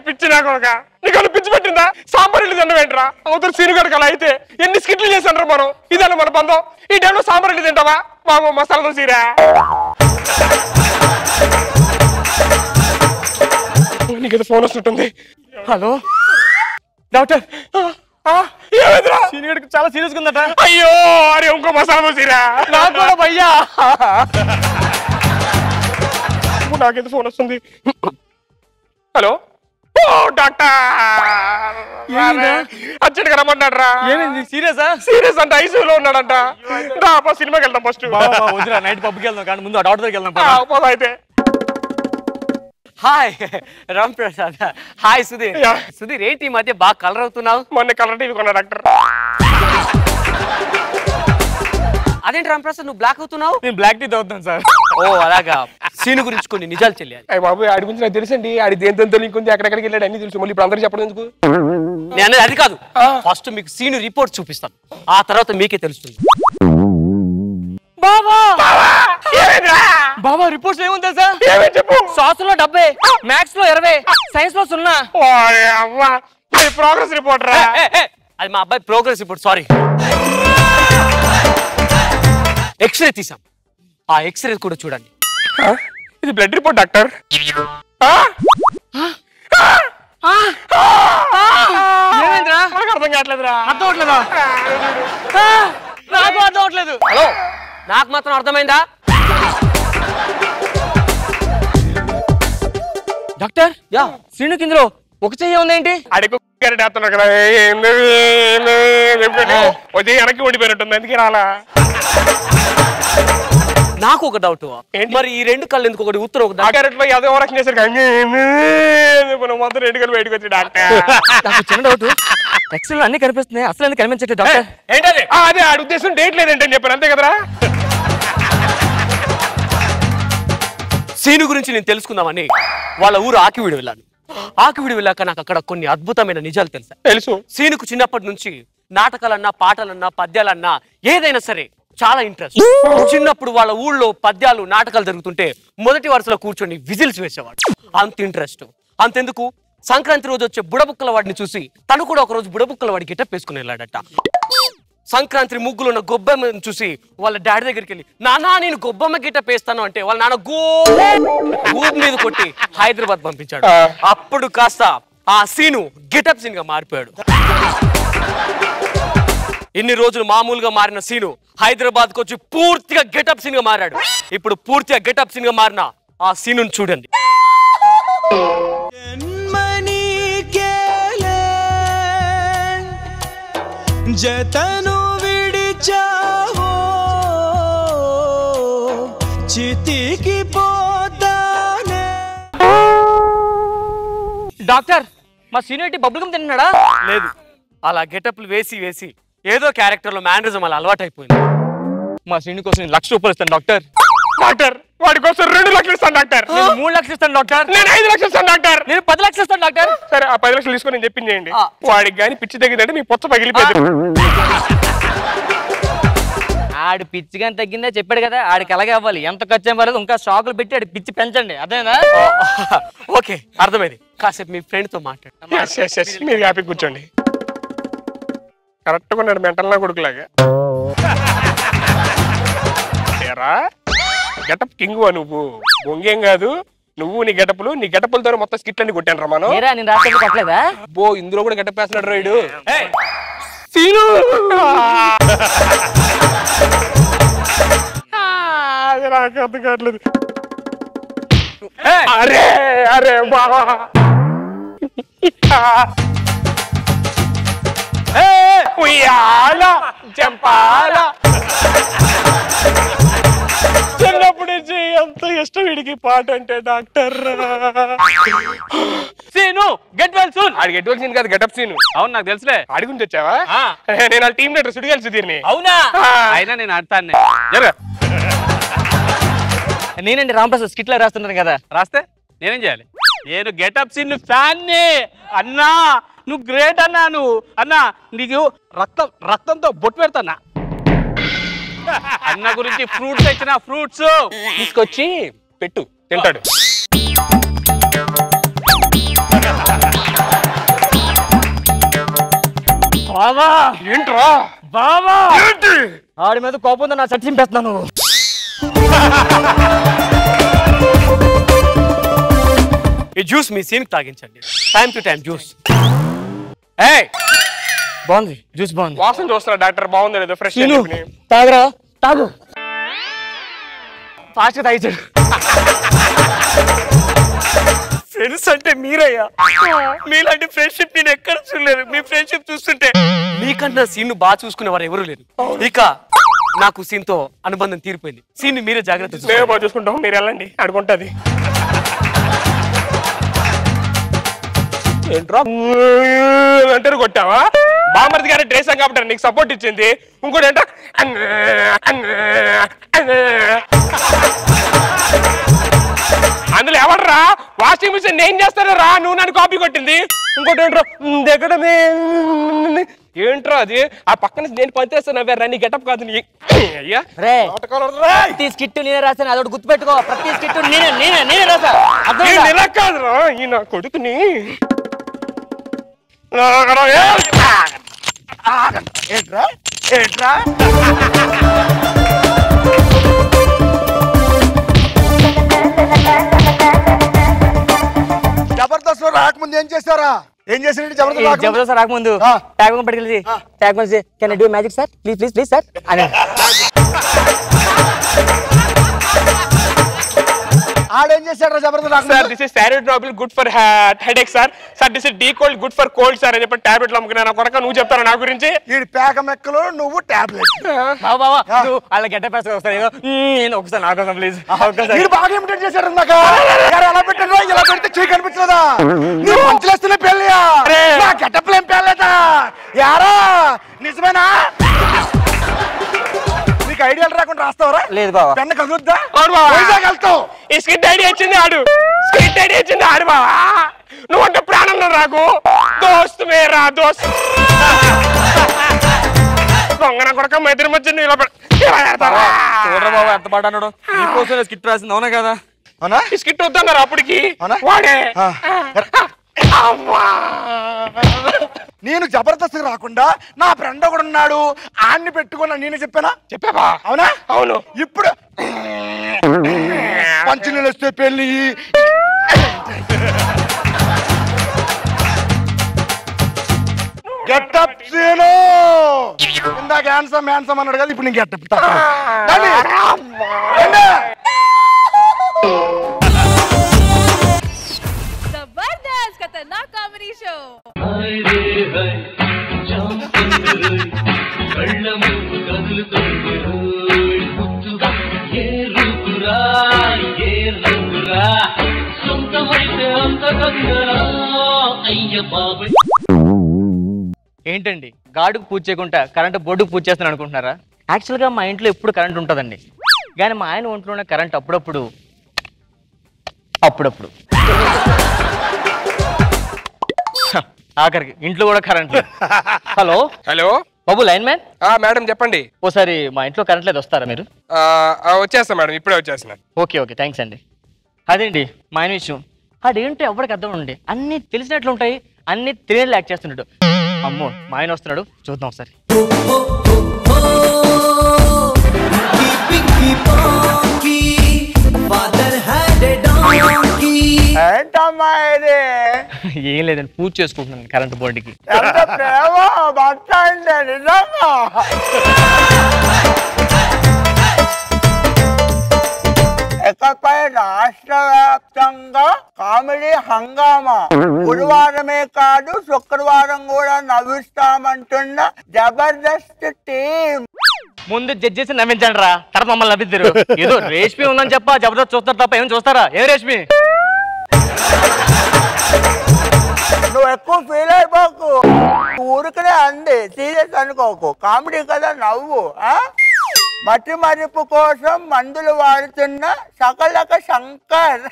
S2: పిచ్చి నాకు ఒక నీకు పిచ్చి పెట్టిందా? సాంబార్ ఇల్లు తినవేంట్రా? అవతల సీనుగడికి అలా అయితే ఎన్ని స్కిట్లు చేశాను మనం. ఇదేనా మన బంధం? ఈ టైంలో సాంబార్ ఇల్లు తింటావా బాబు? మసాలా సీరా నీకేదో ఫోన్ వస్తుంటుంది.
S1: హలో డాక్టర్,
S2: ఏమైందిరా?
S1: సీనియర్కి చాలా సీరియస్గా ఉందట.
S2: అయ్యో అరే ఇంకో మసాలా సీరా.
S1: నాకు కూడా భయ్యా.
S2: నాకేదో ఫోన్ వస్తుంది. హలో డాక్టర్, అర్జెంట్గా రమ్మన్నాడు రా.
S1: ఏమైంది? సీరియసా?
S2: సీరియస్ అంటే ఐసీయూలో ఉన్నాడంట. సినిమాకి వెళ్దాం ఫస్ట్.
S1: వద్దురా, నైట్ పబ్కి వెళ్దాం కానీ ముందు ఆ డాక్టర్ దగ్గరికి వెళ్దాం.
S2: పోదా అయితే.
S3: హాయ్ రామ్ ప్రసాద్. హాయ్ సుధీర్. సుధీర్ ఏంటి ఈ మధ్య బాగా కలర్ అవుతున్నావు?
S2: మొన్న కలర్ టీవీ కొన్నా డాక్టర్.
S3: అదేంటి రామ్ ప్రసాద్ నువ్వు బ్లాక్ అవుతున్నావు?
S1: నేను బ్లాక్ టీ తాగుతాను సార్.
S3: ఓ అలాగా. సీను గురించి కొన్ని నిజాలు తెలియాలి.
S2: అయ్య బాబు ఆడి గురించి నాకు తెలుసండి. ఆడి దేంతో ఇంకొంది ఎక్కడెక్కడికి వెళ్ళాడు అన్ని తెలుసు. మళ్ళీ ఇప్పుడు అందరూ చెప్పడం ఎందుకు?
S3: నేను అనేది అది కాదు. ఫస్ట్ మీకు సీను రిపోర్ట్ చూపిస్తాను, ఆ తర్వాత మీకే తెలుస్తుంది. బాబా
S1: బాబా రిపోర్ట్స్ ఏముంది సార్?
S2: చెప్పు.
S3: సాస్ లో 70, మ్యాథ్స్ లో 20, సైన్స్ లో 0.
S2: ప్రోగ్రెస్ రిపోర్ట్ రా.
S3: అది మా అబ్బాయి ప్రోగ్రెస్ రిపోర్ట్. సారీ. ఎక్స్రే తీసాం, ఆ ఎక్స్రే కూడా చూడండి.
S2: ఇది బ్లడ్ రిపోర్ట్ డాక్టర్.
S3: ఏమైందిరా?
S2: నాకు అర్థం కావట్లేదురా.
S3: అర్థం అవట్లేదా? నాకు అర్థం అవట్లేదు. హలో, నాకు మాత్రం అర్థమైందా? డాక్టర్ యా శ్రీను కిందలో ఒక చెయ్యి ఉందేంటి?
S2: అడిగి వేస్తున్నాడు కదా, వచ్చి వెనక్కి ఉండిపోయినట్టుంది. అందుకే రాలా.
S3: నాకు ఒక డౌట్, మరి ఈ 2 కళ్ళు ఎందుకు? ఒకటి ఉత్తరం, ఒక
S2: క్యారెట్ లో ఏదో రక్షణ చేశారు. మొత్తం 2 కళ్ళు బయటకు వచ్చి డాక్టర్.
S3: నాకు చిన్న డౌట్, ఎక్స్రే అన్ని కనిపిస్తున్నాయి, అసలు ఎందుకు కనిపించట్లేదు డాక్టర్?
S2: ఏంటది? అదే ఆడి ఉద్దేశం డేట్ లేదంటే చెప్పాను, అంతే కదరా.
S3: సీను గురించి నేను తెలుసుకుందామని వాళ్ళ ఊరు ఆకివీడు వెళ్ళాను. ఆకివీడు వెళ్ళాక నాకు అక్కడ కొన్ని అద్భుతమైన నిజాలు
S2: తెలుసు.
S3: సీనుకు చిన్నప్పటి నుంచి నాటకాలన్నా, పాటలన్నా, పద్యాలన్నా ఏదైనా సరే చాలా ఇంట్రెస్ట్. చిన్నప్పుడు వాళ్ళ ఊళ్ళో పద్యాలు, నాటకాలు జరుగుతుంటే మొదటి వరుసలో కూర్చొని విజిల్స్ వేసేవాడు. అంత ఇంట్రెస్ట్. అంతెందుకు,
S8: సంక్రాంతి రోజు వచ్చే బుడబుక్కల వాడిని చూసి తను కూడా ఒక రోజు బుడబుక్కల వాడి గెటప్ వేసుకుని వెళ్ళాడట. సంక్రాంతి ముగ్గులు ఉన్న గొబ్బెమ్మని చూసి వాళ్ళ డాడీ దగ్గరికి వెళ్ళి నానా నేను గొబ్బెమ్మ గెటప్ వేస్తాను అంటే వాళ్ళ నాన్న ఊపు మీద కొట్టి హైదరాబాద్ పంపించాడు. అప్పుడు కాస్త ఆ సీను గెటప్ సీన్ గా మారిపోయాడు. ఇన్ని రోజులు మామూలుగా మారిన సీను హైదరాబాద్ కు వచ్చి పూర్తిగా గెటప్ సీన్ గా మారాడు. ఇప్పుడు పూర్తిగా గెటప్ సీన్ గా మారిన ఆ సీను చూడండి.
S9: జతను విడిచావో చితికి పోతానే.
S3: డాక్టర్ మా సీనియర్టీ బబ్బులు తిన్నాడా?
S8: లేదు, అలా గెటప్లు వేసి వేసి ఏదో క్యారెక్టర్ లో మేనరిజం అలా అలవాటైపోయింది.
S3: మా సీని కోసం నేను ₹1,00,000 ఇస్తాను డాక్టర్.
S2: డాక్టర్ వాడి కోసం 2 లక్షలు ఇస్తాను డాక్టర్.
S3: నేను 3 లక్షలు ఇస్తాను డాక్టర్.
S2: నేను 5 లక్షలు ఇస్తాను డాక్టర్.
S3: నేను 10 లక్షలు ఇస్తాను డాక్టర్.
S2: సరే ఆ 10 లక్షలు తీసుకొని నేను చెప్పింది చేయండి. వాడికి కానీ పిచ్చి తగ్గిందంటే మీ పొచ్చ పగిలిపోయింది.
S3: ఆడి పిచ్చి కానీ తగ్గిందే చెప్పాడు కదా, ఆడికి అలాగే అవ్వాలి. ఎంత ఖర్చు ఏం పర్లేదు, ఇంకా షాకులు పెట్టి ఆడి పిచ్చి పెంచండి. అదేనా?
S8: ఓకే అర్థమైంది. కాసేపు మీ ఫ్రెండ్ తో మాట్లాడు.
S2: మీరు హ్యాపీ కూర్చోండి. కరెక్ట్గా ఉన్నాడు మెంటల్ నా కొడుకులాగా. గెటప్ కింగ్ నువ్వు బొంగేం కాదు. నువ్వు నీ గెటపులతో మొత్తం స్కిట్లన్నీ కొట్టాను రా మనం.
S3: నేను రాత్రి కొట్టలేదా?
S2: బో ఇందులో కూడా గెటప్ వేస్తున్నాడు రాయుడు. అది నాకు అర్థం కావట్లేదు. అరే అరే బావా చంపాల చిన్నప్పటి నుంచి ఎంత ఇష్టం వీడికి పాట అంటే doctor.
S4: Scene get well soon.
S2: ఆడి గెట్ వెల్ సీన్ కాదు గెటప్ సీన్.
S4: అవును నాకు తెలుసులే.
S2: ఆడి గురించి వచ్చావా? నేను వాళ్ళ టీం లీడర్ సుడిగాలి సుధీర్ని.
S3: అవునా?
S4: అయినా నేను ఆడతాను. జరగ
S3: నేనండి రాంప్రసాద్ స్కిట్లో రాస్తున్నాను కదా.
S4: రాస్తే నేనేం చేయాలి? నేను గెటప్ సీన్ ఫ్యాన్ అన్నా. నువ్వు గ్రేట్ అన్నా. నువ్వు అన్నా నీకు రక్తంతో బొట్టు పెడతానా? అన్న గురించి ఫ్రూట్స్ ఇచ్చిన ఫ్రూట్స్
S2: తీసుకొచ్చి పెట్టు తింటాడు.
S3: బావా
S2: ఏంట్రా
S3: బావా ఆడి మీద కోపంతో నా షర్ట్ చింపేస్తున్నాను.
S8: ఈ జ్యూస్ మీ సీన్ తాగించండి. Time to time juice.
S3: బాగుంది జ్యూస్ బాగుంది.
S2: వాసన చూస్తున్నా డాక్టర్ బాగుంది లేదో ఫ్రెష్
S3: తాగరా తాగు. ఫాస్ట్ తాగించాడు.
S8: ఫ్రెండ్స్ అంటే మీరయ్యా. మీలాంటి ఫ్రెండ్షిప్ నేను ఎక్కడ చూడలేదు. మీ ఫ్రెండ్షిప్ చూస్తుంటే మీకన్నా సీన్ బాగా చూసుకునేవారు ఎవరు లేరు. ఇక నాకు సీన్ తో అనుబంధం తీరిపోయింది. సీన్ మీరే జాగ్రత్త
S2: మేము బాగా చూసుకుంటాం. మీరు వెళ్ళండి అడుగుంటది. ఏంట్రా అంటారు కొట్టావా? బామర్ది గారి డ్రెస్ కాబట్టి నీకు సపోర్ట్ ఇచ్చింది. ఇంకోటి ఏంటో అందులో ఎవడరా వాషింగ్ మిషన్ నేను చేస్తాను రా, నువ్వు నన్ను కాపీ కొట్టింది. ఇంకోటి ఏంట్రా దగ్గడమే ఏంట్రా అది? ఆ పక్కన నేను పనిచేస్తాను అవ్వారా నీ గెటప్ కాదు. నీ అయ్యా
S3: ప్రతి స్కిట్ నేనే రాశాను. అదొకటి గుర్తుపెట్టుకో. ప్రతి స్కిట్ నేనే రాసా.
S2: ఇలా కాదురా ఈయన కొడుకుని.
S7: జబర్దస్త్ రాకముందు ఏం చేస్తారా? ఏం చేసారంటే
S3: జబర్దస్త్ రాకముందు ట్యాగ్ పట్టుకెళ్ళి tag can I do magic sir please please please sir అని.
S7: ఆడేం చేశాడు Jabardasth?
S2: Sir this is Saridon pill good for headache sir. Sir this is D cold good for cold sir అని చెప్పి టాబ్లెట్లు అమ్ముకున్నా. కొడక నువ్వు చెప్తారా నా గురించి?
S7: ఈ పేక మెక్కలు నువ్వు టాబ్లెట్.
S3: బాబా వాళ్ళ గెటప్ వస్తారు ఏదో. నేను ఒకసారి నా కోసం ప్లీజ్.
S7: మీరు బాగా ఇమిటేట్ చేశారు. నాకు ఎలా పెట్టారా? ఇలా పెడితే చీ కనిపించలేదా? నువ్వు మంచులేస్తున్నా పెళ్ళియా? నా గెటప్లు ఏం పెళ్ళలేదా? యారా నిజమేనా? నీకు ఐడియాలు రాకుండా రాస్తావరా?
S3: లేదు బాబా.
S7: పెన్న కదులుద్దా?
S2: వెళ్తావు. ఈ స్కిట్ ఐడియా వచ్చింది ఆడు. స్కిట్ ఐడియా వచ్చింది ఆడు బావా. నువ్వంటే ప్రాణంలో రాకు. దోస్త్ మేరా దోస్త్. దొంగన కొడక మెదిరి మధ్య
S3: చూడరా బాబా ఎంత పాట అన్నాడు. నీకోసం స్కిట్ రాసింది. అవునా కదా?
S7: అవునా?
S2: ఈ స్కిట్ వద్దన్నారు అప్పటికి. వాడే
S7: నేను జబర్దస్త్ రాకుండా నా ఫ్రెండ్ ఒకడు ఉన్నాడు, ఆన్ని పెట్టుకున్నా. నేను చెప్పానా?
S2: చెప్పావా?
S7: అవునా?
S2: అవును.
S7: ఇప్పుడు పంచులు వస్తే పెళ్ళి. గెటప్ సీను ఇందాక హ్యాండ్సమ్ హ్యాండ్సమ్ అన్నాడు కదా, ఇప్పుడు నేను గెటప్.
S5: जबरदस्त खतरनाक कॉमेडी शो
S3: ఏంటండి గాడుకు పూజ చేయకుండా కరెంట్ బోర్డుకు పూజ చేస్తాను అనుకుంటున్నారా? యాక్చువల్గా మా ఇంట్లో ఎప్పుడు కరెంట్ ఉంటుందండి, కానీ మా ఆయన ఒంట్లోనే కరెంట్ అప్పుడప్పుడు ఆఖరికి ఇంట్లో కూడా కరెంట్. హలో
S2: హలో
S3: బాబు, లైన్ మ్యాన్.
S2: మేడం చెప్పండి.
S3: ఓసారి మా ఇంట్లో కరెంట్ లేదు, వస్తారా మీరు?
S2: వచ్చేస్తా మేడం, ఇప్పుడే వచ్చేస్తున్నా.
S3: ఓకే ఓకే, థ్యాంక్స్ అండి. అదేంటి మా ఆయన విషయం, అదేంటో ఎవరికి అర్థం ఉండి అన్ని తెలిసినట్లు ఉంటాయి, అన్ని తెలియని యాక్ట్ చేస్తున్నాడు. అమ్మో మా ఆయన వస్తున్నాడు, చూద్దాం ఒకసారి.
S7: ఏంటమ్మా ఇది?
S3: ఏం లేదండి, పూజ చేసుకుంటున్నాను కరెంట్ బోర్డుకి.
S7: ఎంత ప్రేమ భక్త అంటే నిజంగా. ఇకపై రాష్ట్ర వ్యాప్తంగా కామెడీ హంగామా. గురువారమే కాదు శుక్రవారం కూడా నవ్విస్తామంటున్న జబర్దస్త్ టీం.
S3: ముందు జడ్జెస్ నవ్వించండి రా, తర్వాత మమ్మల్ని నవ్విద్దరు. ఏదో రేష్మి ఉందని చెప్ప జబర్దస్త్ చూస్తారు తప్ప ఏం చూస్తారా? ఏం రేష్మి?
S7: నువ్వు ఎక్కువ ఫీల్ అయిపోకు, ఊరికనే అంది, సీరియస్ అనుకోకు. కామెడీ కదా, నవ్వు. మట్టి మరుపు కోసం మందులు వాడుతున్న సకలక శంకర్.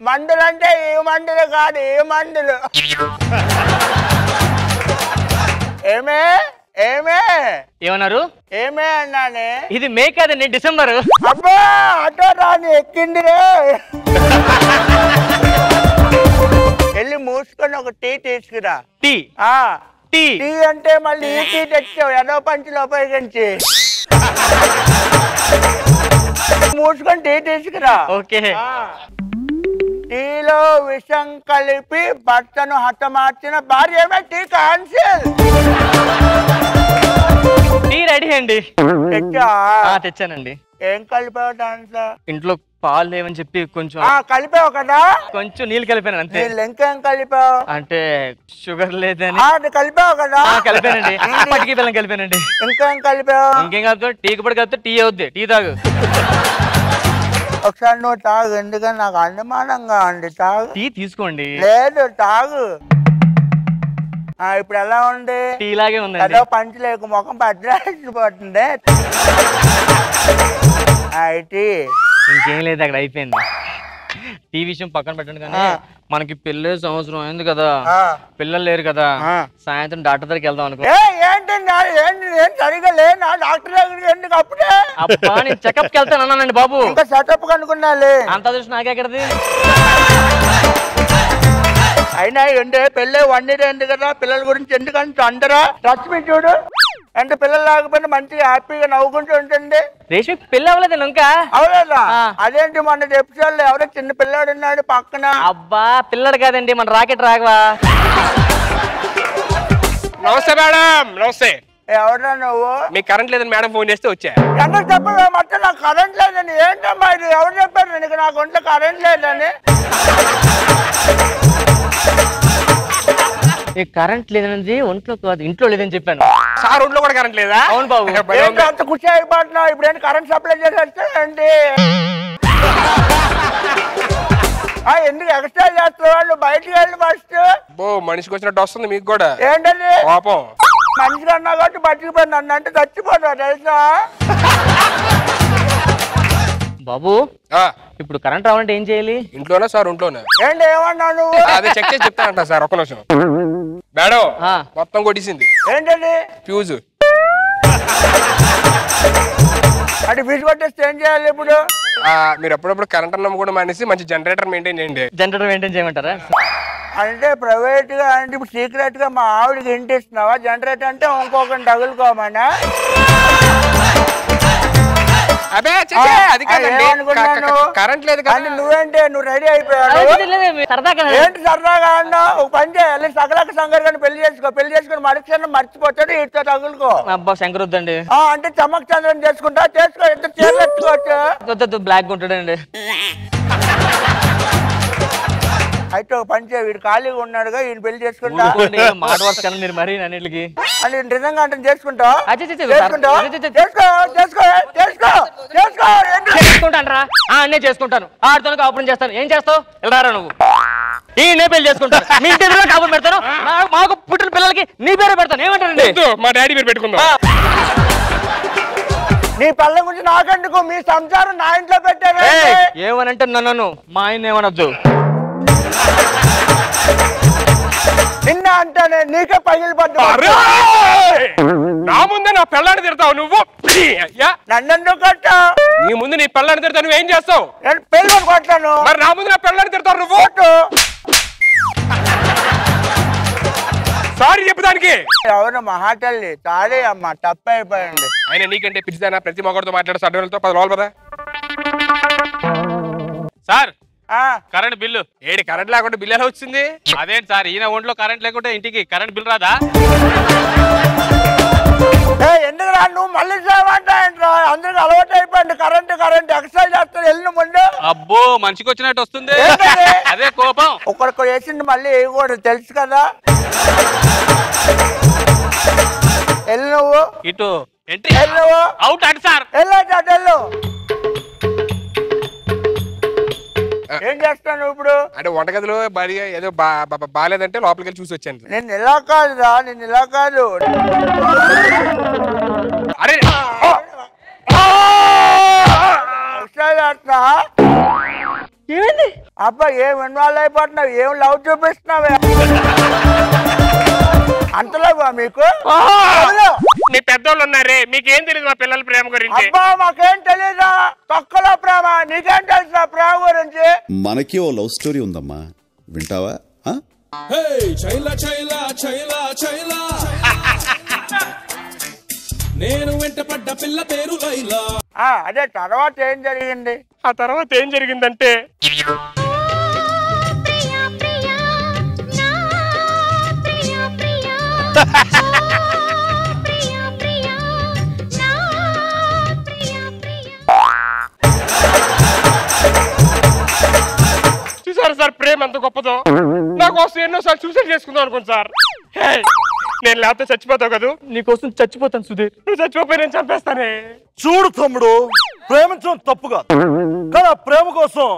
S7: మందులు అంటే ఏ మందులు కాదు, ఏ మందులు. ఏమే ఏమే
S3: ఏమన్నారు?
S7: ఏమే అన్నానే.
S3: ఇది మే కాదండి, డిసెంబర్.
S7: అబ్బా ఆటో రాని ఎక్కిందిరే. వెళ్ళి మూసుకొని ఒక టీ తీసుకురా.
S3: టీ? టీ
S7: టీ అంటే మళ్ళీ ఈ టీ తెచ్చావు ఎదో పంచులు ఉపయోగించి. మూసుకొని టీ తీసుకురా.
S3: ఓకే.
S7: టీలో విషం కలిపి భర్తను హతమార్చిన భార్య టీ కాన్సిల్.
S3: టీ రెడీ అండి.
S7: తెచ్చా?
S3: తెచ్చానండి.
S7: ఏం కలిపావు దాంట్లో?
S3: ఇంట్లో పాలు లేవని చెప్పి కొంచెం
S7: కలిపావు కదా,
S3: కొంచెం నీళ్ళు కలిపాను అంతే.
S7: ఇంకేం కలిపావు?
S3: అంటే షుగర్ లేదని.
S7: అది కలిపావు కదా?
S3: కలిపానండి, పటికి బెల్లం కలిపానండి.
S7: ఇంకేం కలిపావు?
S3: ఇంకేం కలుపుతావు? టీకి పడి కలిపితే టీ అవుద్ది, టీ తాగు.
S7: ఒకసారి నువ్వు తాగు, ఎందుకని నాకు అనుమానంగా ఉంది. తాగు.
S3: టీ తీసుకోండి.
S7: లేదు తాగు. ఇప్పుడు ఎలా ఉంది?
S3: టీ లాగే ఉంది.
S7: ఏదో పంచి లేక ముఖం పద్రాసిపోతుంది.
S3: ఇంకేం లేదు, అక్కడ అయిపోయింది. టీ విషయం పక్కన పెట్టండి, కానీ మనకి పెళ్ళే సంవత్సరం అయింది కదా, పిల్లలు లేరు కదా, సాయంత్రం డాక్టర్ దగ్గరికి వెళ్దాం అనుకో.
S7: ఏంటి సరిగా లేనా డాక్టర్ దగ్గరికి? ఎందుకు అప్పుడే?
S3: అబ్బా నేను చెకప్కి వెళ్తాను అన్నానండి బాబు.
S7: ఇంకా సెటప్ కనుకున్నాలే.
S3: అంత దృష్టి నాకెక్కడది?
S7: అయినా ఏంటే పెళ్ళే 1 year అయింది కదా, పిల్లల గురించి ఎందుకంటే అందరా రష్మి చూడు, అంటే పిల్లలు లేకపోయినా మంచిగా హ్యాపీగా నవ్వుకుంటూ ఉంటుంది.
S3: రేష్మి పెళ్ళి అవ్వలేదు ఇంకా?
S7: అవలేదా? అదేంటి మొన్న ఎపిసోడ్ లో ఎవరో చిన్న పిల్లాడు ఉన్నాడు పక్కన.
S3: అబ్బా పిల్లడు కాదండి, మన రాకెట్ రాఘవా.
S2: నమస్తే మేడం. నమస్తే.
S7: ఎవరా నువ్వు?
S2: మీకు కరెంట్ లేదని మేడం ఫోన్ చేస్తే వచ్చా.
S7: ఎందుకు చెప్పవే మొత్తం నాకు కరెంట్ లేదని? ఏంటమ్మా ఇది? ఎవరు చెప్పారు నీకు నాకు ఒంట్లో కరెంట్ లేదని?
S3: కరెంట్ లేదనేది ఒంట్లో కాదు, ఇంట్లో లేదని చెప్పాను.
S2: సార్ ఒంట్లో కూడా కరెంట్ లేదా?
S3: అవును బాబు.
S7: అంత ఖుషి అయిపోతున్నావు. ఇప్పుడు ఏంటి కరెంట్ సప్లై చేసేస్తానండి? ఎందుకు ఎక్స్ట్రా చేస్తున్నావు? నువ్వు బయటకు వెళ్ళి ఫస్ట్.
S2: మనిషికి వచ్చినట్టు వస్తుంది మీకు కూడా.
S7: ఏంటండి
S2: పాపం?
S7: మనిషి అన్నా కాబట్టి బతికిపోయింది, నన్ను అంటే చచ్చిపోతావు తెలుసా?
S3: బాబు ఇప్పుడు కరెంట్ రావాలంటే ఏం చేయాలి?
S2: ఇంట్లోనా సార్? ఒంట్లోనే.
S7: ఏంటి ఏమన్నా నువ్వు?
S2: అదే చెక్ చేసి చెప్తానంట సార్, ఒక్క నిమిషం. మేడం మొత్తం కొట్టేసింది.
S7: ఏంటండి?
S2: ఫ్యూజ్.
S7: అది ఫ్యూజ్ కొట్టేస్తే ఏం చేయాలి ఇప్పుడు?
S2: మీరు అప్పుడప్పుడు కరెంట్ అన్నం కూడా మానేసి మంచి జనరేటర్ మెయింటైన్ చేయండి.
S3: జనరేటర్ మెయింటైన్ చేయమంటారా?
S7: అంటే ప్రైవేట్ గా అంటే ఇప్పుడు సీక్రెట్ గా మా ఆవిడకి ఇంటిస్తున్నావా? జనరేటర్ అంటే ఇంకొకటి తగులుకోమనా?
S2: అదే అది కరెంట్ లేదు కానీ
S7: నువ్వేంటే నువ్వు రెడీ అయిపోయావు? ఏంటి సరదాగా అన్నా? ఒక పని చేయాలి, సకలక సంగర్ గారిని పెళ్లి చేసుకొని మరుక్షణం మర్చిపోతాడు, ఇట్లా తగులుకో.
S3: అబ్బా శంకర్ వద్దండి.
S7: అంటే చమక్ చంద్రని చేసుకో, ఇద్దరు చేర్చుకోవచ్చు.
S3: బ్లాక్ ఉంటాడండి.
S7: అయితే ఒక పని చేయ, వీడు ఖాళీగా ఉన్నాడుగా, ఈయన పెళ్లి చేసుకుంటా.
S3: మాట వరుస మీరు మరీ నన్నిటికి
S7: అని నిజంగా అంటే చేసుకుంటావు?
S3: చేసుకుంటాను రా, నేను చేసుకుంటాను. ఆడితో కాపురం చేస్తాను. ఏం చేస్తావు? వెళ్ళారా నువ్వు? ఈయనే పెళ్లి చేసుకుంటాను, మీ ఇంటి ఎదురుగా కాపురం పెడతాను, మాకు పుట్టిన పిల్లలకి నీ పేరే పెడతాను. ఏమంటారండి?
S2: మా డాడీ పేరు పెట్టుకుందాం.
S7: నీ పళ్ళ గురించి నాకెందుకు? మీ సంసారం నా ఇంట్లో పెట్టారు.
S3: ఏమనంటే నన్ను మా ఆయన ఏమనొద్దు.
S7: నిన్న అంటానే నీకే పగిలి పడ్డా.
S2: నా ముందే నా పిల్లాన్ని తిడతావు నువ్వు.
S7: నన్నెందుకు కొట్టా?
S2: నీ ముందు నీ పిల్లాన్ని తిడతావు, నువ్వేం చేస్తావు?
S7: నేను పెళ్ళి కొట్టాను.
S2: మరి నా ముందు నా పిల్లాన్ని తిడతావు నువ్వు. సారీ చెప్పడానికి.
S7: అవును మహాటల్లి, సారీ అమ్మా, తప్ప అయిపోయింది.
S2: ఆయన నీకంటే పిచ్చిదానా? ప్రతి మొగడితో మాట్లాడే సడ్డలతో 10 రోజులు పదా.
S4: Sir current bill.
S2: AD current లేకుండా బిల్లు ఎలా వచ్చింది?
S4: అదేంటి సార్, ఈయన ఒంట్లో కరెంట్ లేకుంటే ఇంటికి కరెంట్ బిల్ రాదా?
S7: ఎందుకు రా నువ్వు మళ్ళీ చేయమంటా? అందరికి అలవాటు అయిపోయింది కరెంట్ ఎక్సర్సైజ్ చేస్తారు. వెళ్ళిన ముందు
S4: అబ్బో మనిషికి వచ్చినట్టు వస్తుంది. అదే కోపం.
S7: ఒక్కడికి వేసింది మళ్ళీ వేయకూడదు, తెలుసు కదా. వెళ్ళి నువ్వు
S4: ఇటు ఎంట్రీ అవుట్ అంట సార్.
S7: వెళ్ళు. ఏం చేస్తాను ఇప్పుడు?
S2: అంటే వంటగదిలో భార్య ఏదో బాగాలేదంటే లోపలికి వెళ్ళి చూసి వచ్చాను.
S7: నేను ఇలా కాదురా, నేను ఇలా కాదు.
S2: అరే
S7: ఏమైంది అబ్బా? ఏం ఇన్వాల్వ్ అయిపోతున్నావు? ఏం లవ్ చూపిస్తున్నావే అంతలోగా మీకు?
S2: మీ పెద్దోళ్ళు ఉన్నారే, మీకేం తెలియదు మా పిల్లల ప్రేమ గురించి?
S7: అబ్బా మాకేం తెలీదా? తొక్కలో ప్రేమ, నీకేం తెలుసా ప్రేమ గురించి?
S10: మనకి ఓ లవ్ స్టోరీ ఉందమ్మా, వింటావా?
S9: నేను వెంటపడ్డ పిల్ల పేరు లైలా.
S7: అదే తర్వాత ఏం జరిగింది?
S2: ఆ తర్వాత ఏం జరిగిందంటే చూసారు సార్ ప్రేమ ఎంత గొప్పదో. నాకోసం ఎన్నోసార్లు సూసైడ్ చేసుకుందాం అనుకోండి సార్. నేను లేకపోతే చచ్చిపోతావు కదా.
S3: నీకోసం చచ్చిపోతాను సుధీర్.
S2: నువ్వు చచ్చిపోయి నేను చంపేస్తానే.
S11: చూడు తమ్ముడు, ప్రేమించడం తప్పు కాదు, కానీ ఆ ప్రేమ కోసం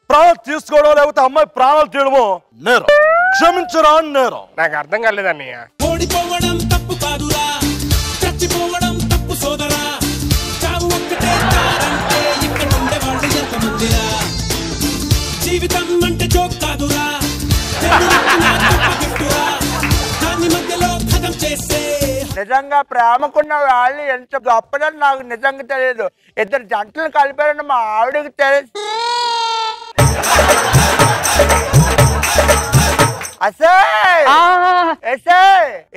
S11: ప్రాణాలు తీసుకోవడం లేకపోతే అమ్మాయి ప్రాణాలు తీయడమో నేరం. క్షమించరా నేరం.
S2: నాకు అర్థం కాలేదన్నయ్య.
S9: ఓడిపోవడం తప్పు కాదురా, చచ్చిపోవడం తప్పు సోదరా. చావు ఒక్కటే కాదంటే ఇక్కడ ఉండేవాళ్ళు ఎంతమందిరా? జీవితం అంటే జోక్ కాదురా, దాని మధ్యలో ఖతం చేసే.
S7: నిజంగా ప్రేమకున్న వాళ్ళు ఎంత గొప్పదని నాకు నిజంగా తెలియదు. ఇద్దరు జంటలు కలిపారని మా ఆవిడకి తెలుసు.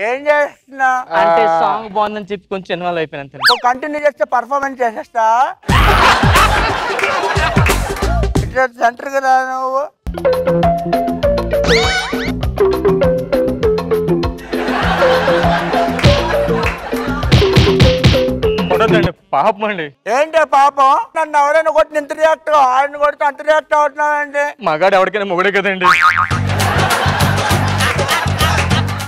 S7: ఏం చేస్తున్నా?
S3: అంటే సాంగ్ బాగుందని చెప్పి కొంచెం ఇన్వాల్వ్ అయిపోయినా.
S7: కంటిన్యూ చేస్తే పర్ఫార్మెన్స్ చేసేస్తా. ఇట్లా సెంటర్కి రా నువ్వు.
S3: పాపం అండి.
S7: ఏంటి పాపం? నన్ను ఎవరైనా కొట్టి ఇంత రియాక్ట్, ఆయన కొడితే అంత రియాక్ట్ అవుతున్నావండి.
S3: మగాడు ఎవరికైనా మొగుడే కదండి.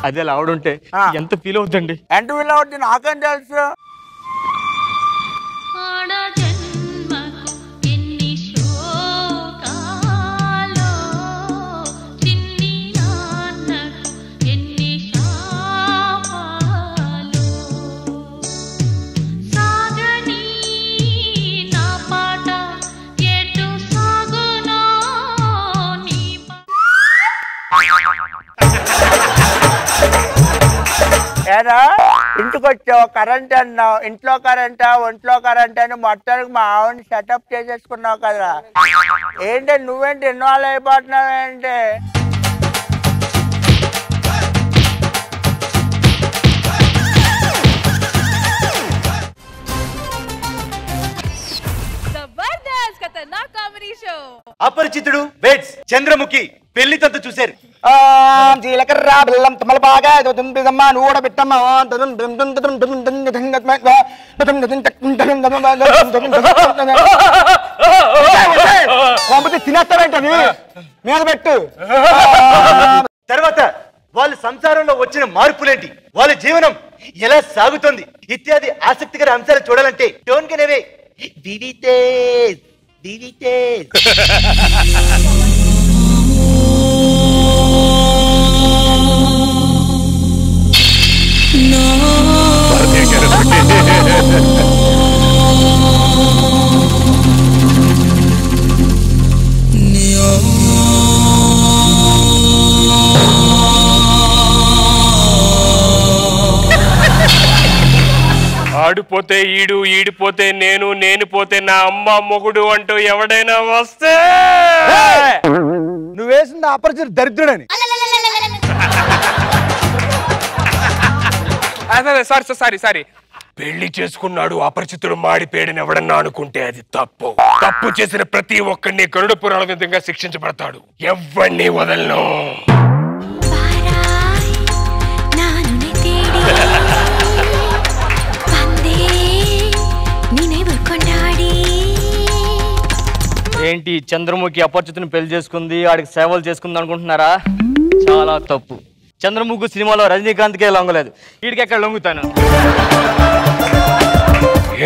S3: అదే ఆవిడుంటే ఎంత ఫీల్ అవుతుందండి.
S7: ఎంత ఫీల్ అవుతుంది నాకేం తెలుసు. ఏరా ఇంటికి వచ్చావు, కరెంట్ అన్నావు, ఇంట్లో కరెంటా ఒంట్లో కరెంట్ అని మొత్తానికి మా ఆవిడని సెటప్ చేసేసుకున్నావు కదా. ఏంటి నువ్వేంటి ఇన్వాల్వ్ అయిపోతున్నావు? ఏంటి
S12: అపరిచితుడు వెయిట్స్ చంద్రముఖి పెళ్లి తంతు చూశారు.
S7: జీలకర్ర బెల్లం తమలపాగా తుంపిదమ్మ నూడబెట్టమ్మ తినేస్తారంటది మీద పెట్టు.
S12: తర్వాత వాళ్ళ సంసారంలో వచ్చిన మార్పులేంటి, వాళ్ళ జీవనం ఎలా సాగుతుంది ఇత్యాది ఆసక్తికర అంశాలు చూడాలంటే డోంట్ గెట్ అవే వివితేజ్ వివితేజ్.
S2: ఆడిపోతే ఈడు, ఈడిపోతే నేను, నేను పోతే నా అమ్మ మొగుడు అంటూ ఎవడైనా వస్తే
S7: నువ్వు వేసిన అపరిచితుడు దరిద్రుడని.
S2: సారీ పెళ్లి చేసుకున్నాడు అపరిచితుడు మాడిపేడని ఎవడన్నా అనుకుంటే అది తప్పు. తప్పు చేసిన ప్రతి ఒక్కడిని గరుడ పురాణ విధంగా శిక్షించబడతాడు. ఎవరిని వదలను.
S3: ఏంటి చంద్రముఖి అపరిచితుని పెళ్లి చేసుకుంది, ఆడికి సేవలు చేసుకుంది అనుకుంటున్నారా? చాలా తప్పు. చంద్రముఖి సినిమాలో రజనీకాంత్కే లొంగలేదు, వీడికి ఎక్కడ లొంగుతాను?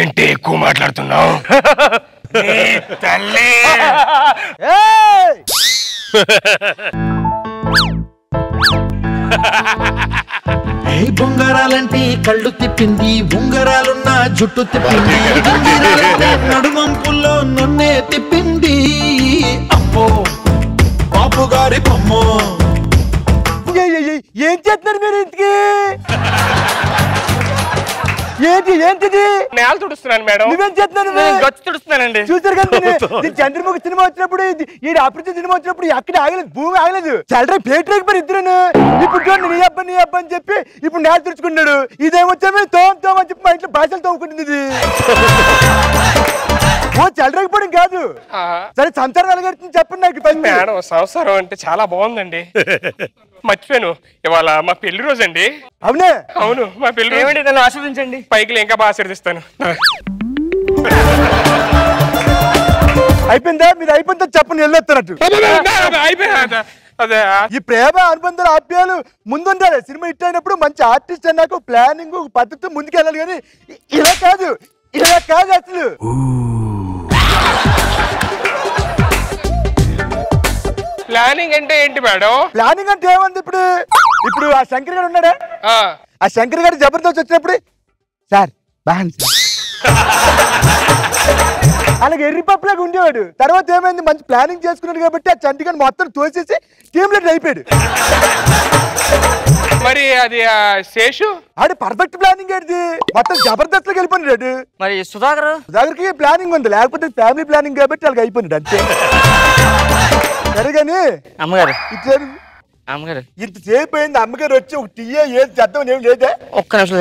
S2: ఏంటి ఎక్కువ మాట్లాడుతున్నావు? తల్లి
S9: బొంగరాలంటే కళ్ళు తిప్పింది, ఉంగరాలున్న జుట్టు తిప్పింది, నడుమంపుల్లో నన్నే తిప్పింది. అమ్మో బాపు గారి బొమ్మో.
S7: ఏం చేస్తున్నారు మీరు ఇంటికి? ఏంటిది?
S2: నేల తుడుస్తున్నాను మేడం.
S7: నువ్వేం చేస్తున్నాను?
S3: గచ్చు తుడుస్తున్నానండి.
S7: చూసారు కదా చంద్రముఖి సినిమా వచ్చినప్పుడు, ఈ అపరిచిత సినిమా వచ్చినప్పుడు ఎక్కడ ఆగలేదు, భూమి ఆగలేదు. చల్లరా పేట రేగిపోయి ఇద్దరు. ఇప్పుడు చూడండి నీ అబ్బా అని చెప్పి ఇప్పుడు నేల తుడుచుకున్నాడు. ఇదేమొచ్చామే తోమ అని చెప్పి మా ఇంట్లో భాషలు తోముకుంటుంది. ఇది ఓ చల్లరేగిపోవడం కాదు. సరే సంసారం ఎలాగడుతుంది చెప్పండి నాకు.
S2: మేడం సంసారం అంటే చాలా బాగుందండి. మర్చిపోయాను, ఇవాళ మా పెళ్లి రోజు అండి.
S7: అవునే?
S2: అవును, మా పెళ్లి రోజు.
S3: నన్ను ఆశీర్వదించండి.
S2: పైకి ఇంకా బాగా ఆశీర్వదిస్తాను.
S7: అయిపోయిందా? మీరు అయిపోయిందా చెప్పండి, వెళ్ళొస్తున్నట్టు. ఈ ప్రేమ అనుబంధాలు ఆప్యాలు ముందుండాలి. సినిమా హిట్ అయినప్పుడు మంచి ఆర్టిస్ట్ అన్నాక ప్లానింగ్ పద్ధతి ముందుకు వెళ్ళాలి. కానీ ఇలా కాదు అసలు.
S2: ప్లానింగ్ అంటే ఏంటి మేడం?
S7: ప్లానింగ్ అంటే ఏముంది? ఇప్పుడు ఆ శంకర్ గారు ఉన్నాడా? ఆ శంకర్ గారు జబర్దస్త్ వచ్చినప్పుడు సార్ బాగుంది సార్ అలాగే ఎర్రిపప్పులాగా ఉండేవాడు. తర్వాత ఏమైంది, మంచి ప్లానింగ్ చేసుకున్నాడు కాబట్టి ఆ చంటిగాని మొత్తం తోసేసి టీమ్ లీడర్ అయిపోయాడు.
S2: మరి అది శేషు
S7: ఆడు పర్ఫెక్ట్ ప్లానింగ్ ఏంటి, మొత్తం జబర్దస్త్ లోకి వెళ్ళిపోయినాడు.
S3: మరి సుధాకర్కి
S7: ప్లానింగ్ ఉంది, లేకపోతే ఫ్యామిలీ ప్లానింగ్ కాబట్టి వాళ్ళకి అయిపోయినాడు అంతే. సరేగాని
S3: అమ్మగారు
S7: ఇంతసేపు అయింది. అమ్మగారు వచ్చి ఒక టీ ఏది చేద్దాం ఏం లేదా?
S3: ఒక్క నిమిషం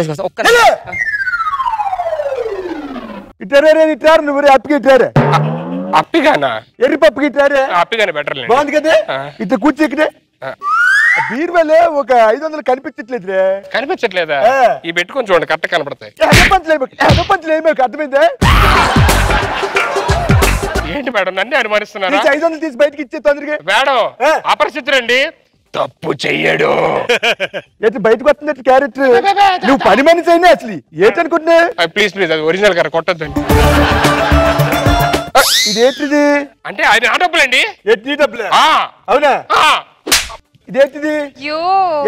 S7: ఇట్టారు నువ్వు అప్పికి ఇట్టారు.
S2: అప్పిగానా?
S7: ఎర్రిపప్పుకి ఇట్టారే.
S2: అప్పిగానే బెటర్
S7: బాగుంది కదా. ఇట్లా కూర్చి ఇక్కడే బీర్వలే ఒక 500
S2: కనిపించట్లేదా? ఈ పెట్టుకొని చూడండి, కరెక్ట్ కనపడతాయి.
S7: అర్థమైందా?
S2: ఏంటి మేడం నన్ను అనుమానిస్తున్నారు?
S7: 500 తీసి బయటకి ఇచ్చే తొందరగా.
S2: మేడం అపరిచితుడండి, తప్పు చెయ్యడు.
S7: బయటకు వస్తున్నట్టు క్యారెక్టర్. నువ్వు పని మనిషి అయినా అసలు ఏంటనుకుంటున్నా?
S2: ప్లీజ్ అది ఒరిజినల్ గారు కొట్టద్దండి.
S7: ఇదేంటిది
S2: అంటే అది నా డబ్బులండి.
S7: ఎట్టి డబ్బులు? అవునా? ఇదేంటిది?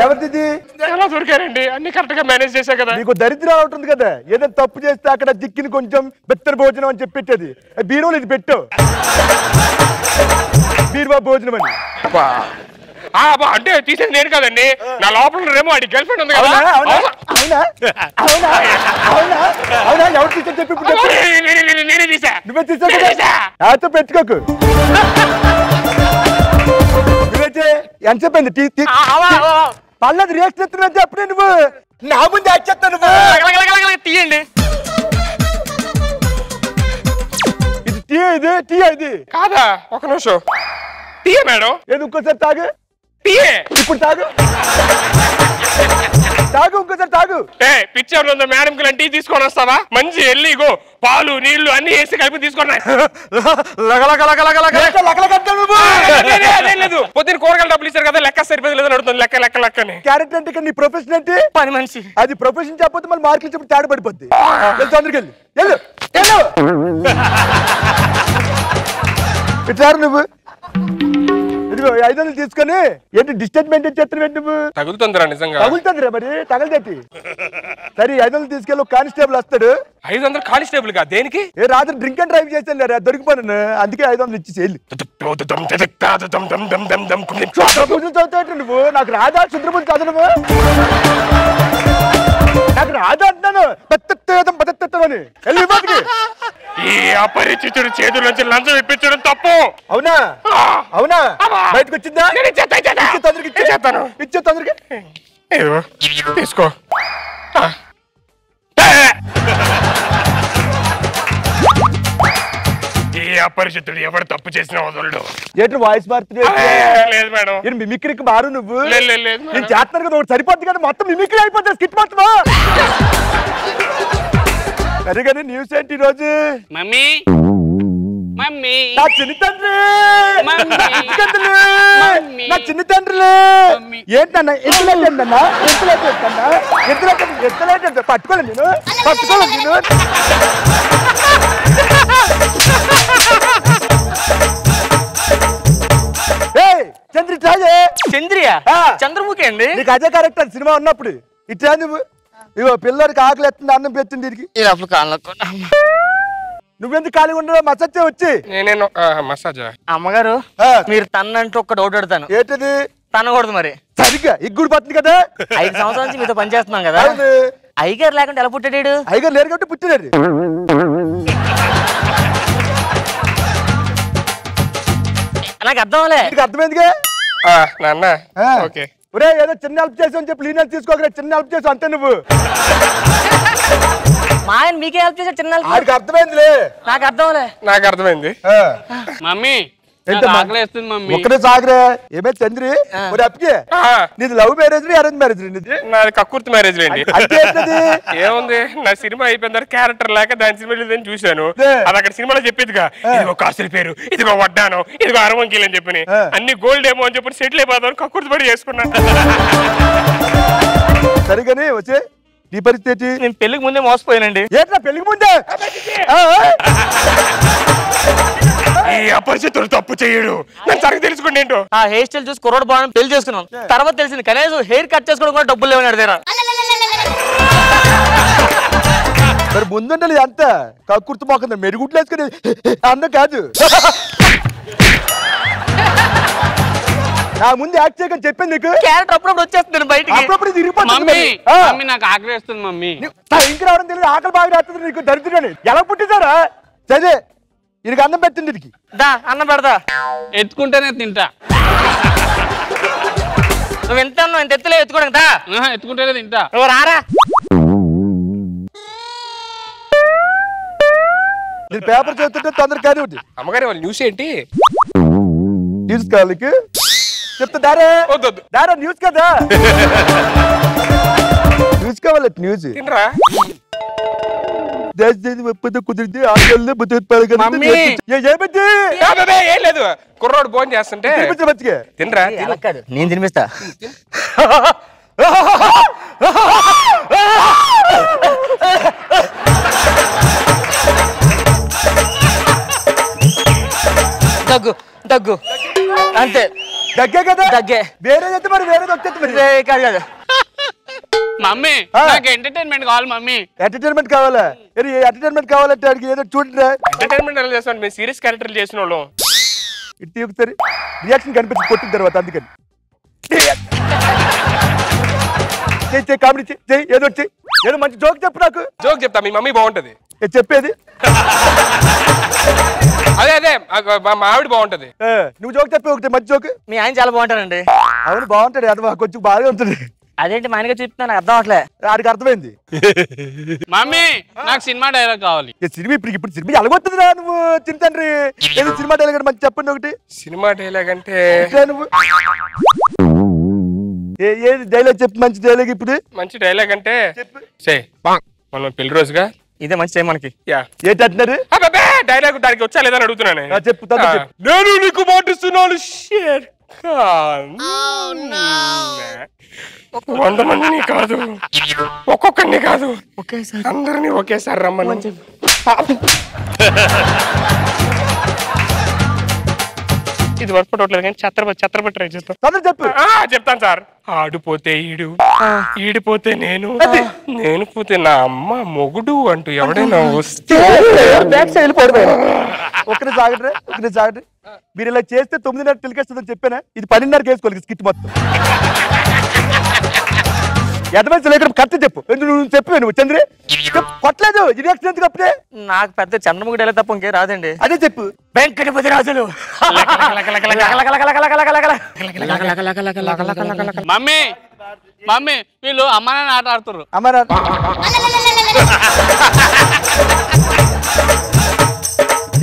S7: ఎవరిది?
S2: ఎలా దొరికారండి? అన్ని కరెక్ట్ గా మేనేజ్ చేశా కదా.
S7: నీకు దరిద్రం ఉంటుంది కదా, ఏదైనా తప్పు చేస్తే అక్కడ దిక్కిని కొంచెం బెత్తర భోజనం అని చెప్పి పెట్టేది. బీరువాలు ఇది పెట్టు, బీరువా భోజనం అని.
S2: అంటే తీసేది నేను కదండి, నా లోపల రేమో వాడి గర్ల్ ఫ్రెండ్ ఉంది కదా.
S7: అవునా? ఎవరు తీసా చెప్పి
S2: నేనే తీసా.
S7: నువ్వే తీసా పెట్టుకోకు. ఎంత చెప్పింది పల్లది రియాక్షన్ ఎత్తున్నా అప్పుడే నువ్వు నా ముందు యాక్ట్ చేస్తాను. తీయండి. ఇది
S11: ఇది టీ ఇది
S2: కాదా? ఒక నిమిషం. Tea madam.
S11: ఏది ఇంకోసారి తాగు.
S2: టీ
S11: ఇప్పుడు తాగు. తాగు ఇంకోసారి తాగు.
S2: పిక్చర్ ఉందా మేడం కి టీ తీసుకొని వస్తావా? మంచి వెళ్ళి ఇగో పాలు నీళ్లు అన్ని వేసి కలిపి తీసుకున్నా. లేదు పొద్దున్న కూరగాయలు డబ్బులు ఇచ్చారు కదా, లెక్క సరిపోయింది లేదని అడుగుతుంది. లెక్క లెక్క లెక్కని.
S11: క్యారెక్టర్ అంటే నీ ప్రొఫెషన్ ఏంటి?
S3: పని మనిషి.
S11: అది ప్రొఫెషన్ చెప్పకపోతే మళ్ళీ మార్కులు చెప్పి తేడా పడిపోద్ది. తొందరకి వెళ్ళి వెళ్ళు ఇట్లా నువ్వు. ఇదిగో 500 తీసుకొని ఏంటి డిస్టెన్స్ మెయింటైన్ చేస్తున్నావు నువ్వు?
S2: తగులుతుందిరా నిజంగా.
S11: తగులుతుందిరా మరి తగలదేటి. సరే 500 తీసుకెళ్ళి కానిస్టేబుల్ వస్తాడు.
S2: 500 కానిస్టేబుల్ గా దేనికి?
S11: ఏ రాత్రి డ్రింక్ అండ్ డ్రైవ్ చేశాను దొరికిపోయాను, అందుకే 500 ఇచ్చి చెల్లి. చదువుతావు నువ్వు? నాకు రాదా శుద్రపూజ చదువు? నాకు రాదా అంటున్నాను. అని వెళ్ళి
S2: ఈ అపరిచితుడు చేతుల నుంచి లంచం ఇప్పించడం తప్పు.
S11: అవునా? అవునా? బయటకు వచ్చిందా? ఇచ్చే తొందరగా
S2: తీసుకో. ఈ అపరిచితుడు ఎవరు తప్పు చేసిన వదలడు.
S11: ఏంటి వాయిస్ మారుతుంది?
S2: లేదు మేడం.
S11: మిమిక్రీకి మారు నువ్వు.
S2: లేదు
S11: నేను చేస్తున్నాను కదా, ఒకటి సరిపోద్ది కదా, మొత్తం మిమిక్రీ అయిపోతుంది. స్కిట్ మొత్తమా? సరే కానీ న్యూస్ ఏంటి ఈరోజు?
S4: మమ్మీ మమ్మీ
S11: నా చిన్న తండ్రి, నా చిన్న తండ్రులు ఏంటన్నా ఎంతలేటన్నా పట్టుకోలేదు నేను, పట్టుకోలేదు నేను. చంద్రి
S3: చంద్రియా? చంద్రముఖి అండి.
S11: నీకు అదే కరెక్ట్ సినిమా ఉన్నప్పుడు. ఇట్లా నువ్వు ఇగో పిల్లడికి ఆకలి ఎత్తుంది, అన్నం పెట్టింది దీనికి. నువ్వెందుకు ఖాళీ ఉండవు? మసాజ్ వచ్చి
S2: నేను మసాజ్.
S3: అమ్మగారు మీరు తన్నంటూ ఒక డౌట్ అడుగుతాను.
S11: ఏంటిది?
S3: తనకూడదు మరి.
S11: సరిగ్గా ఇగ్గుడు పడుతుంది కదా.
S3: 5 సంవత్సరాల నుంచి మీతో పనిచేస్తున్నాం కదా. అయ్యగారు లేకుండా ఎలా పుట్టాడు?
S11: అయ్యగారు లేరు కాబట్టి పుట్టినాడు.
S3: నాకు అర్థం అవలే.
S11: అర్థమైందిగా
S2: నాన్న. ఓకే
S11: ఒరే ఏదో చిన్న హెల్ప్ చేసావు చెప్పి లీనల్ తీసుకోకరా. చిన్న హెల్ప్ చేసావు అంతే నువ్వు.
S3: మా ఆయన మీకే హెల్ప్ చేసా. చిన్న
S11: హెల్ప్ అర్థమైందిలే.
S3: నాకు అర్థం అవలే.
S2: నాకు అర్థమైంది.
S4: మమ్మీ ఆకలేస్తుంది మమ్మీ.
S11: ఒక్కడే సాగరే. ఏమే చంద్రి అప్పకే నీది లవ్ మ్యారేజ్ అరేంజ్ మ్యారేజ్?
S2: నాది కక్కుర్తి మ్యారేజ్ అండి.
S11: అంటే
S2: ఏముంది, నా సినిమా అయిపోయిన తర్వాత క్యారెక్టర్ లేక దాని సినిమా లేదని చూశాను. అది అక్కడ సినిమాలో చెప్పేదిగా, ఇదిగో కాసుల పేరు, ఇదిగో వడ్డాను, ఇదిగో అరవంకీలు అని చెప్పి అన్ని గోల్డ్ ఏమో అని చెప్పి సెటిల్ అయిపోతాను. కక్కుర్తి పడి చేసుకున్నాను.
S11: సరిగానే వచ్చే నీ పరిస్థితి.
S3: నేను పెళ్లికి ముందే మోసపోయానండి.
S11: ఏంట్రా పెళ్లికి ముందే?
S2: ఈ అపరిచితుడు తప్పు చేయడు. నేను సరిగ్గా తెలుసుకోండి ఏంటో.
S3: ఆ హెయిర్ స్టైల్ చూసి కుర్రోడు బాగుంది పెళ్లి చేసుకున్నాను. తర్వాత తెలిసింది కనీసం హెయిర్ కట్ చేసుకోవడం కూడా డబ్బులు లేవని అడిగారా.
S11: మరి ముందుండాలి అంత కక్కుర్తి మొక్క మెరుగుట్లు వేసుకుని అన్న కాదు. నా ముందు యాక్ట్ చేయకని చెప్పాను నీకు.
S3: క్యారెక్టర్ అప్పుడప్పుడు వచ్చేస్తుంది బయటికి.
S11: అప్పుడప్పుడు తిరిగిపోతుంది.
S4: మమ్మీ నాకు ఆకలేస్తుంది మమ్మీ.
S11: ఇంక రావడం తెలియదు. ఆకలి బాగా రాస్తుంది నీకు. దరిద్రుడని ఎలా పుట్టించారా? చదివే ఇది అన్నం పెట్టింది. ఇది
S3: దా అన్నం పెడతా.
S4: ఎత్తుకుంటేనే తింటా.
S3: నువ్వు ఎంత ఎంత ఎత్తులే ఎత్తుకోవడం దా.
S4: ఎత్తుకుంటేనే తింటా.
S3: నువ్వు రారా.
S11: నేను పేపర్ చదువుతుంటే తొందర కానీ ఒకటి.
S2: అమ్మగారి వాళ్ళు న్యూస్ ఏంటి?
S11: న్యూస్ కాళ్ళకి చెప్తా దారా. దారా న్యూస్ కదా. న్యూస్ కావాలి. న్యూస్
S2: తినరా?
S11: కుదిరితే
S2: ఏం లేదు, కుర్రోడు ఫోన్ చేస్తుంటే తినరా.
S3: నేను తినిపిస్తా. దగ్గు దగ్గు అంతే.
S11: దగ్గే కదా.
S3: దగ్గే.
S11: వేరేదైతే మరి వేరేది వచ్చేది మరి.
S3: కాదు కాదు.
S4: మమ్మీ నాకు ఎంటర్టైన్మెంట్ కావాలి మమ్మీ.
S11: ఎంటర్టైన్మెంట్ కావాలా? ఎంటర్టైన్మెంట్ కావాలంటే అడిగి ఏదో చూడరా.
S2: ఎంటర్టైన్మెంట్ ఎలా చేస్తాను? మేము సీరియస్ క్యారెక్టర్లు చేసిన వాళ్ళు.
S11: ఇటు ఒకసారి రియాక్షన్ కనిపించి కొట్టిన తర్వాత అందుకని కామెడీ చెయ్యి. ఏదో వచ్చి ఏదో మంచి జోక్ చెప్పు. నాకు
S2: జోక్ చెప్తా. మీ మమ్మీ బాగుంటది
S11: చెప్పేది.
S2: అదే అదే మా ఆవిడ బాగుంటది.
S11: నువ్వు జోక్ చెప్పి ఒకటి మంచి జోక్.
S3: మీ ఆయన చాలా బాగుంటారండి.
S11: అవును బాగుంటాడు. అది కొంచెం బాగా ఉంటుంది.
S3: అదేంటి మా ఆయనగా చెప్తాను అర్థం అవట్లే.
S11: ఆడికి అర్థమైంది.
S4: మమ్మీ నాకు సినిమా డైలాగ్ కావాలి.
S11: సినిమా ఇప్పుడు సినిమా ఎలాగొస్తుందిరా నువ్వు చిన్న తండ్రి? ఏదో సినిమా డైలాగ్ మంచి చెప్పండి ఒకటి.
S2: సినిమా డైలాగ్ అంటే
S11: నువ్వు ఏది డైలాగ్ చెప్పు, మంచి డైలాగ్. ఇప్పుడు
S2: మంచి డైలాగ్ అంటే మనం పెళ్లి రోజుగా
S3: ఇదే మంచి టైం మనకి.
S11: ఏంటంటున్నారు?
S2: డైలాగ్ దానికి వచ్చా లేదని అడుగుతున్నాను.
S11: చెప్పు.
S2: నేను నీకు మాటిస్తున్నాను షేర్ ఖాన్. 100 మందిని కాదు, ఒక్కొక్కరిని కాదు, అందరినీ ఒకేసారి రమ్మని. ఇది వర్కౌట్ అవట్లేదు కానీ ఛత్రపతి ట్రై చేస్తాను.
S11: చెప్పు.
S2: చెప్తాను సార్. ఆడిపోతే ఈడిపోతే నేను పోతే నా అమ్మ మొగుడు అంటూ ఎవడైనా వస్తే
S11: ఒకరి జాగ్రత్త. మీరు ఇలా చేస్తే 9:30 తెలికేస్తుందని చెప్పానా? ఇది 10:30 వేసుకోవాలి స్కిట్ మొత్తం. ఎంతమంది లేకుండా కరెక్ట్ చెప్పు. నువ్వు చెప్పు. నువ్వు చంద్రే కొట్టలేదు. ఇది ఎందుకు అప్పుడే?
S3: నాకు పెద్ద చంద్రముఖి డైలాగ్ తప్ప ఇంకే రాదండి.
S11: అదే చెప్పు.
S3: వెంకటపతి రాజులు.
S4: మమ్మీ వీళ్ళు అమ్మ నాన్న ఆట ఆడుతున్నారు.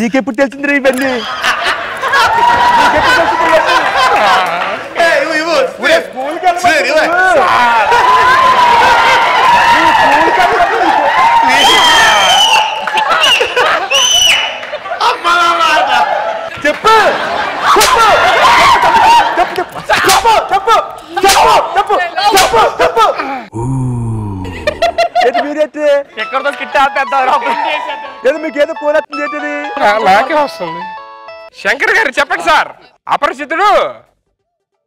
S11: నీకెప్పుడు తెలిసింది ఇవన్నీ? చెప్పు. మీరైతే
S3: ఎక్కడితో స్కిట్ ఆపేద్దాం.
S11: మీకు ఏదో ఫోన్ వస్తుంది ఏంటిది?
S2: నాకే వస్తుంది. శంకర్ గారు చెప్పండి సార్. అపరిచితుడు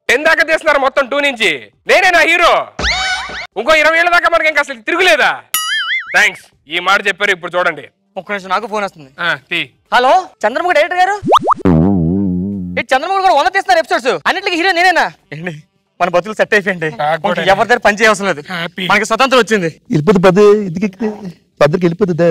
S2: 10 దాకా తీస్తున్నారు మొత్తం 2 నుంచి. నేనే నా హీరో. ఇంకో 20 ఏళ్ళ దాకా మనకి ఇంకా అసలు తిరుగులేదా? థ్యాంక్స్. ఈ మాట చెప్పారు. ఇప్పుడు చూడండి.
S3: ఒక్క నిమిషం, నాకు ఫోన్ వస్తుంది.
S2: హలో
S3: చంద్రముఖి డైరెక్టర్ గారు. చంద్రముఖి కూడా 100 తీస్తున్నారు ఎపిసోడ్స్. అన్నిటికీ హీరో నేనేనా? మన బతులు సెట్ అయిపోయింది. ఎవరి దగ్గర పని చేయవసరం లేదు. మనకి స్వతంత్రం వచ్చింది.
S11: వెళ్ళిపోతుంది పది ఇంటికి పద్దరికి వెళ్ళిపోతుంది.